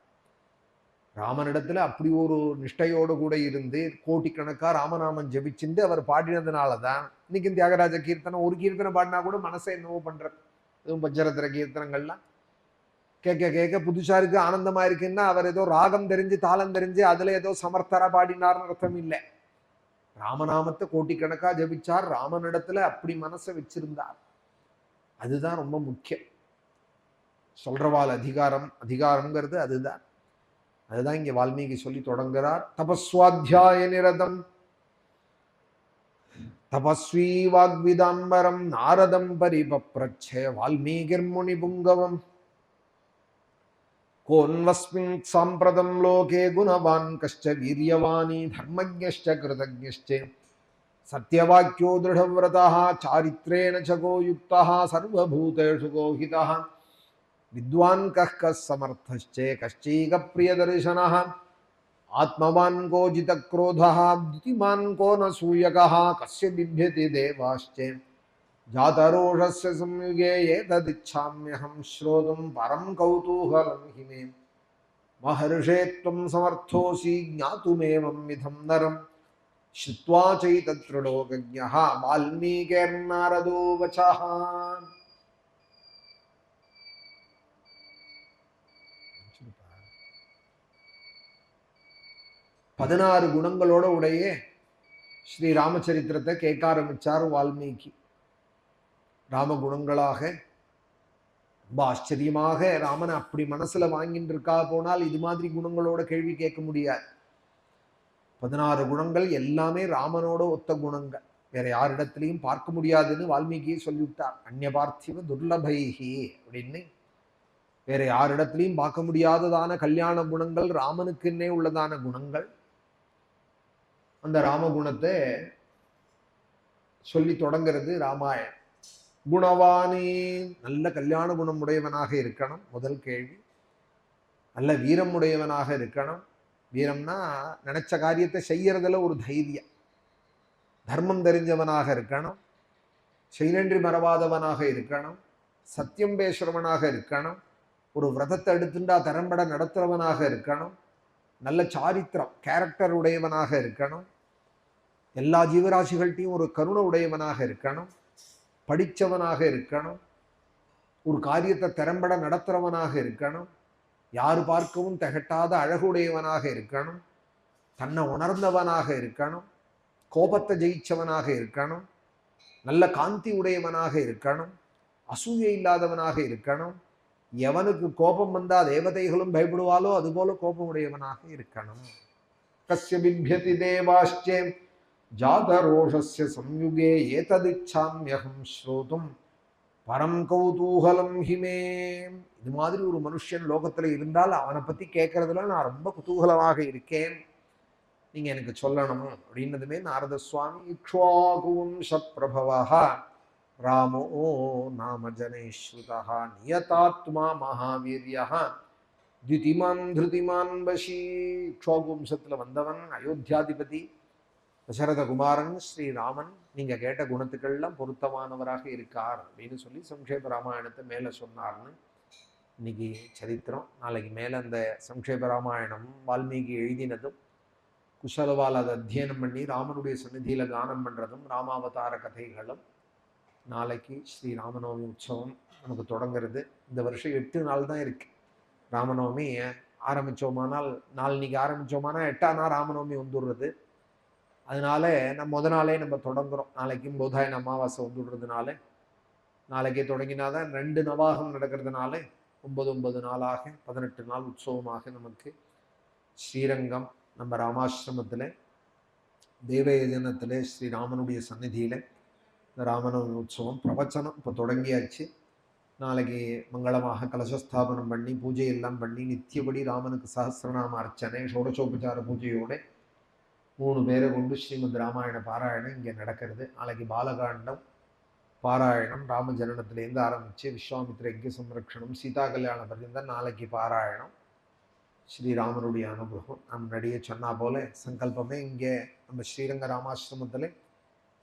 ராமனிடத்துல அப்படி ஒரு நிஷ்டையோடு கூட இருந்து கோட்டிக்கணக்கா ராமநாமன் ஜபிச்சுட்டு அவர் பாடினதுனால தான் இன்னைக்கு தியாகராஜ கீர்த்தனம் ஒரு கீர்த்தனை பாடினா கூட மனசை என்னவோ பண்றது. இதுவும் பஞ்சரத்திர கீர்த்தனங்கள்லாம் கேட்க கேட்க புதுசா இருக்கு, ஆனந்தமா இருக்குன்னா அவர் ஏதோ ராகம் தெரிஞ்சு தாளம் தெரிஞ்சு அதுல ஏதோ சமர்த்தரா பாடினார்னு அர்த்தம் இல்லை. ராமநாமத்தை கோட்டிக்கணக்கா ஜபிச்சார், ராமனிடத்துல அப்படி மனசை வச்சிருந்தார். அதுதான் ரொம்ப முக்கியம். சொல்றவாள் அதிகாரம்ங்கிறது அதுதான். அதுதான் இங்க வால்மீகி சொல்லி தொடங்குறார். தபஸ்வாத்தியாய நிரதம் தபஸ்வி வாக்விதாம்பரம் நாரதம் பரிபப்ரச்சே வால்மீகிர் முனி புங்கவம் கோன்வஸ்மின் சாம்பிரதம் லோகே குணவான் கஷ்ட வீரியவானி தர்மஜ்ஞஷ்ச கிருதஜ்ஞஷ்ச சத்யவாக்யோ திருடவ்ரதः சாரித்ரேண சகோ யுக்தः சர்வபூதேஷு கோஹிதः வித்வான் கः சமர்த்தஸ்சே கஷ்டீக பிரியதர்சனः ஆத்மவான் கோ ஜிதக்ரோதः துதிமான் கோ ந சூயகः கஸ்ய பிப்யதி தேவாஸ்சே ஜாதரோஷஸ்ய சம்யுகே ஏததிச்சாம்யஹம் ஸ்ரோதும் பரம் கௌதூகலம் ஹி மே மஹர்ஷே த்வம் சமர்த்தோசி ஞாதுமேவம் விதம் நரம் ஸ்ருத்வா சைதத்ருலோகஜ்ஞः வால்மீகிர்நாரதோ வசः. 16 குணங்களோட உடைய ஸ்ரீ ராமச்சரித்திரத்தை கேட்க ஆரம்பிச்சார் வால்மீகி. ராமகுணங்களாக ரொம்ப ஆச்சரியமாக ராமனை அப்படி மனசுல வாங்கிட்டு இருக்கா போனால் இது மாதிரி குணங்களோட கேள்வி கேட்க முடியாது. 16 குணங்கள் எல்லாமே ராமனோட ஒத்த குணங்கள், வேற யாரிடத்திலையும் பார்க்க முடியாதுன்னு வால்மீகியை சொல்லிவிட்டார். அந்நிய பார்த்திவ துர்லபைஹி அப்படின்னு வேற யாரிடத்திலையும் பார்க்க முடியாததான கல்யாண குணங்கள் ராமனுக்குன்னே உள்ளதான குணங்கள். அந்த ராமகுணத்தை சொல்லி தொடங்கிறது ராமாயணம். குணவானி, நல்ல கல்யாண குணம் உடையவனாக இருக்கணும் முதல் கேள்வி. நல்ல வீரம் உடையவனாக இருக்கணும். வீரம்னா நினைச்ச காரியத்தை செய்யறதுல ஒரு தைரியம். தர்மம் தெரிஞ்சவனாக இருக்கணும். செயலன்றி மறவாதவனாக இருக்கணும். சத்தியம் பேசுறவனாக இருக்கணும். ஒரு விரதத்தை எடுத்துட்டா திறம்பட நடத்துறவனாக இருக்கணும். நல்ல சாரித்திரம் கேரக்டர் உடையவனாக இருக்கணும். எல்லா ஜீவராசிகள்கிட்டையும் ஒரு கருணை உடையவனாக இருக்கணும். படித்தவனாக இருக்கணும். ஒரு காரியத்தை திறம்பட நடத்துறவனாக இருக்கணும், யாரு பார்க்கவும் திகட்டாத அழகுடையவனாக இருக்கணும், தன்னை உணர்ந்தவனாக இருக்கணும், கோபத்தை ஜெயிச்சவனாக இருக்கணும், நல்ல காந்தி உடையவனாக இருக்கணும், அசூயை இல்லாதவனாக இருக்கணும், எவனுக்கு கோபம் வந்தா தேவதைகளும் பயப்படுவாலோ அதுபோல கோபம் உடையவனாக இருக்கணும். கஸ்ய பிப்யதி தேவாஸ்சே ஜாதரோஷஸ்ய சம்யுகே ஏததிச்சாம்யஹம் ஸ்ரோதும் பரம் கௌதூகலம் ஹிமே. இது மாதிரி ஒரு மனுஷன் லோகத்துல இருந்தால் அவனை பத்தி கேட்கறதுல நான் ரொம்ப குதூகலமாக இருக்கேன், நீங்க எனக்கு சொல்லணும் அப்படின்னதுமே நாரத சுவாமி இக்ஷ்வாகுவம்ச பிரபவஹ ராமோ நாம ஜனேஸ்ருதஹ நியதாத்மா மகாவீர்யஹ திதிமான் திருதிமான் வசி. இக்ஷ்வாகுவம்சத்துல வந்தவன் அயோத்தியாதிபதி தசரத குமாரன் ஸ்ரீராமன், நீங்க கேட்ட குணத்துக்கெல்லாம் பொருத்தமானவராக இருக்கார் அப்படின்னு சொல்லி சம்ஷேப ராமாயணத்தை மேல சொன்னார்னு இன்னைக்கு சரித்திரம். நாளைக்கு மேல அந்த சம்ஷேப ராமாயணம் வால்மீகி எழுதினதும் குஷலவால் அதை அத்தியனம் பண்ணி ராமனுடைய சந்நிதியில கானம் பண்றதும் ராமாவதார கதைகளும் நாளைக்கு ஸ்ரீ ராமநவமி உற்சவம் நமக்கு தொடங்குறது. இந்த வருஷம் 8 நாள் தான் இருக்கு ராமநவமி. ஆரம்பிச்சோமானால் நாளைக்கு ஆரம்பிச்சோமானா 8ஆம் நாள் ராமநவமி வந்துடுறது. அதனால முத நாளே நம்ம தொடங்குறோம். நாளைக்கும் போதாயன அமாவாசை வந்துடுறதுனால நாளைக்கே தொடங்கினாதான் 2 நவாகம் நடக்கிறதுனால 9 நாளாக 18 நாள் உற்சவமாக நமக்கு ஸ்ரீரங்கம் நம்ம ராமாசிரமத்தில் தேவயஜனத்தில் ஸ்ரீராமனுடைய சந்நிதியில் இந்த ராமநவமி உற்சவம் பிரவச்சனம் இப்போ தொடங்கியாச்சு. நாளைக்கு மங்களமாக கலசஸ்தாபனம் பண்ணி பூஜை எல்லாம் பண்ணி நித்தியபடி ராமனுக்கு சஹஸ்ரநாம அர்ச்சனை ஷோடசோபச்சார பூஜையோட 3 பேரை கொண்டு ஸ்ரீமத் ராமாயண பாராயணம் இங்கே நடக்கிறது. நாளைக்கு பாலகாண்டம் பாராயணம் ராம ஜனனத்திலேருந்து ஆரம்பித்து விஸ்வாமித்திர யஜ்ஞ சம்ரக்ஷணம் சீதா கல்யாண பர்யந்தம் நாளைக்கு பாராயணம். ஸ்ரீராமனுடைய அனுகிரகம் நாம் முன்னாடியே சொன்னா போல சங்கல்பமே இங்கே நம்ம ஸ்ரீரங்க ராமாசிரமத்தில்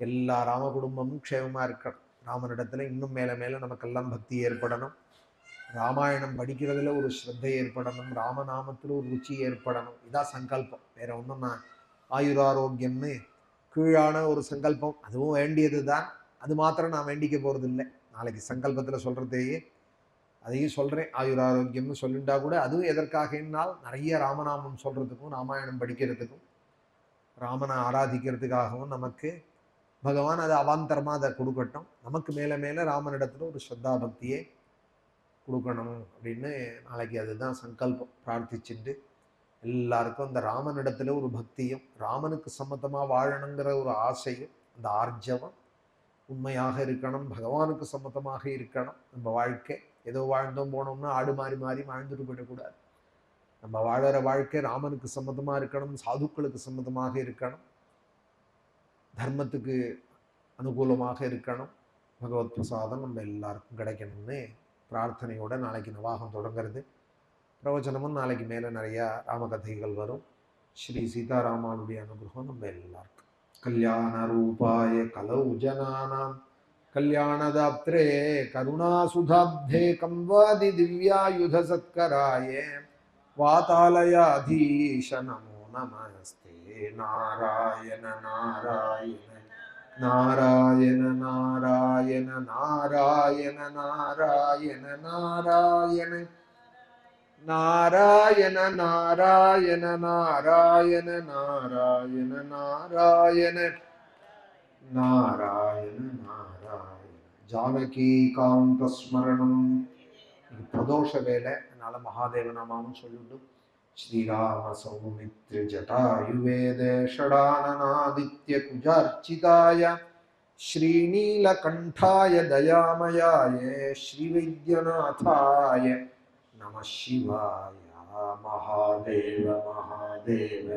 எல்லா ராம குடும்பமும் க்ஷேமமாக இருக்கணும். ராமனிடத்துல இன்னும் மேலே மேலே நமக்கெல்லாம் பக்தி ஏற்படணும், ராமாயணம் படிக்கிறதுல ஒரு ஸ்ரத்தை ஏற்படணும், ராமநாமத்தில் ஒரு ருச்சி ஏற்படணும். இதான் சங்கல்பம். வேற ஒன்றும் நான் ஆயுராரோக்கியம்னு கீழான ஒரு சங்கல்பம், அதுவும் வேண்டியது தான். அது மாத்திரம் நான் வேண்டிக்க போகிறது இல்லை. நாளைக்கு சங்கல்பத்தில் சொல்கிறதையே அதையும் சொல்கிறேன். ஆயுராரோக்கியம்னு சொல்லிண்டா கூட அதுவும் எதற்காகனால் நிறைய ராமநாமம் சொல்கிறதுக்கும் ராமாயணம் படிக்கிறதுக்கும் ராமனை ஆராதிக்கிறதுக்காகவும் நமக்கு பகவான் அது அவாந்தரமாக அதை கொடுக்கட்டும். நமக்கு மேலே மேலே ராமனிடத்துல ஒரு ஸ்ரத்தா பக்தியை கொடுக்கணும் அப்படின்னு நாளைக்கு அதுதான் சங்கல்பம். பிரார்த்திச்சுட்டு எல்லாருக்கும் அந்த ராமனிடத்துல ஒரு பக்தியும் ராமனுக்கு சம்மத்தமாக வாழணுங்கிற ஒரு ஆசையும் அந்த ஆர்ஜவம் உண்மையாக இருக்கணும், பகவானுக்கு சம்மத்தமாக இருக்கணும். நம்ம வாழ்க்கை ஏதோ வாழ்ந்தோம் போனோம்னா ஆடு மாறி மாறி வாழ்ந்துட்டு போயிடக்கூடாது. நம்ம வாழற வாழ்க்கை ராமனுக்கு சம்மதமாக இருக்கணும், சாதுக்களுக்கு சம்மதமாக இருக்கணும், தர்மத்துக்கு அனுகூலமாக இருக்கணும். பகவத் பிரசாதம் நம்ம எல்லாருக்கும் கிடைக்கணும்னு பிரார்த்தனையோட நாளைக்கு நவாகம் தொடங்கிறது. பிரவச்சனமும் நாளைக்கு மேலே நிறையா ராமகதைகள் வரும். ஸ்ரீ சீதாராமானுடைய அனுகிரகம் நம்ம எல்லாருக்கும். கல்யாண ரூபாய கலௌ ஜனானாம் கல்யாணதாப்திரே கருணாசுதாப்தே கம்வாதி திவ்யாயுத சத்கராய வாதாலயாதீஷ நமோ நமஸ்தே. நாராயண நாராயண நாராயண நாராயண நாராயண நாராயண நாராயண நாராயண நாராயண நாராயண நாராயண நாராயண நாராயண நாராயண. ஜானகி காந்த ஸ்மரணம். இது பிரதோஷ வேலை, அதனால மகாதேவ நாமாவும் சொல்லிட்டு ஸ்ரீராம சௌமித்ர ஜட்டாயுவேத ஷடானநாதித்ய குஜார்ச்சிதாய ஸ்ரீநீலகண்டாய தயாமயாய ஸ்ரீவைத்யநாதாய நம சிவாய. மகாதேவ மகாதேவ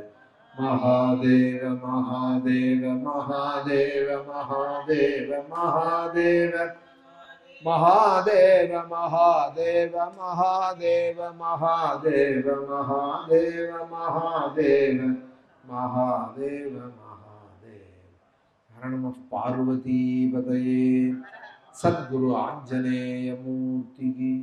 மகாதேவ மகாதேவ மகாதேவ மகாதேவ மகாதேவ மகாதேவ மகாதேவ மகாதேவ மகாதேவ மகாதேவ மகாதேவ மகாதேவ மகாதேவ. ஹர நம பார்வதி பதயே. சத்குரு ஆஞ்சநேய மூர்த்திக்கு.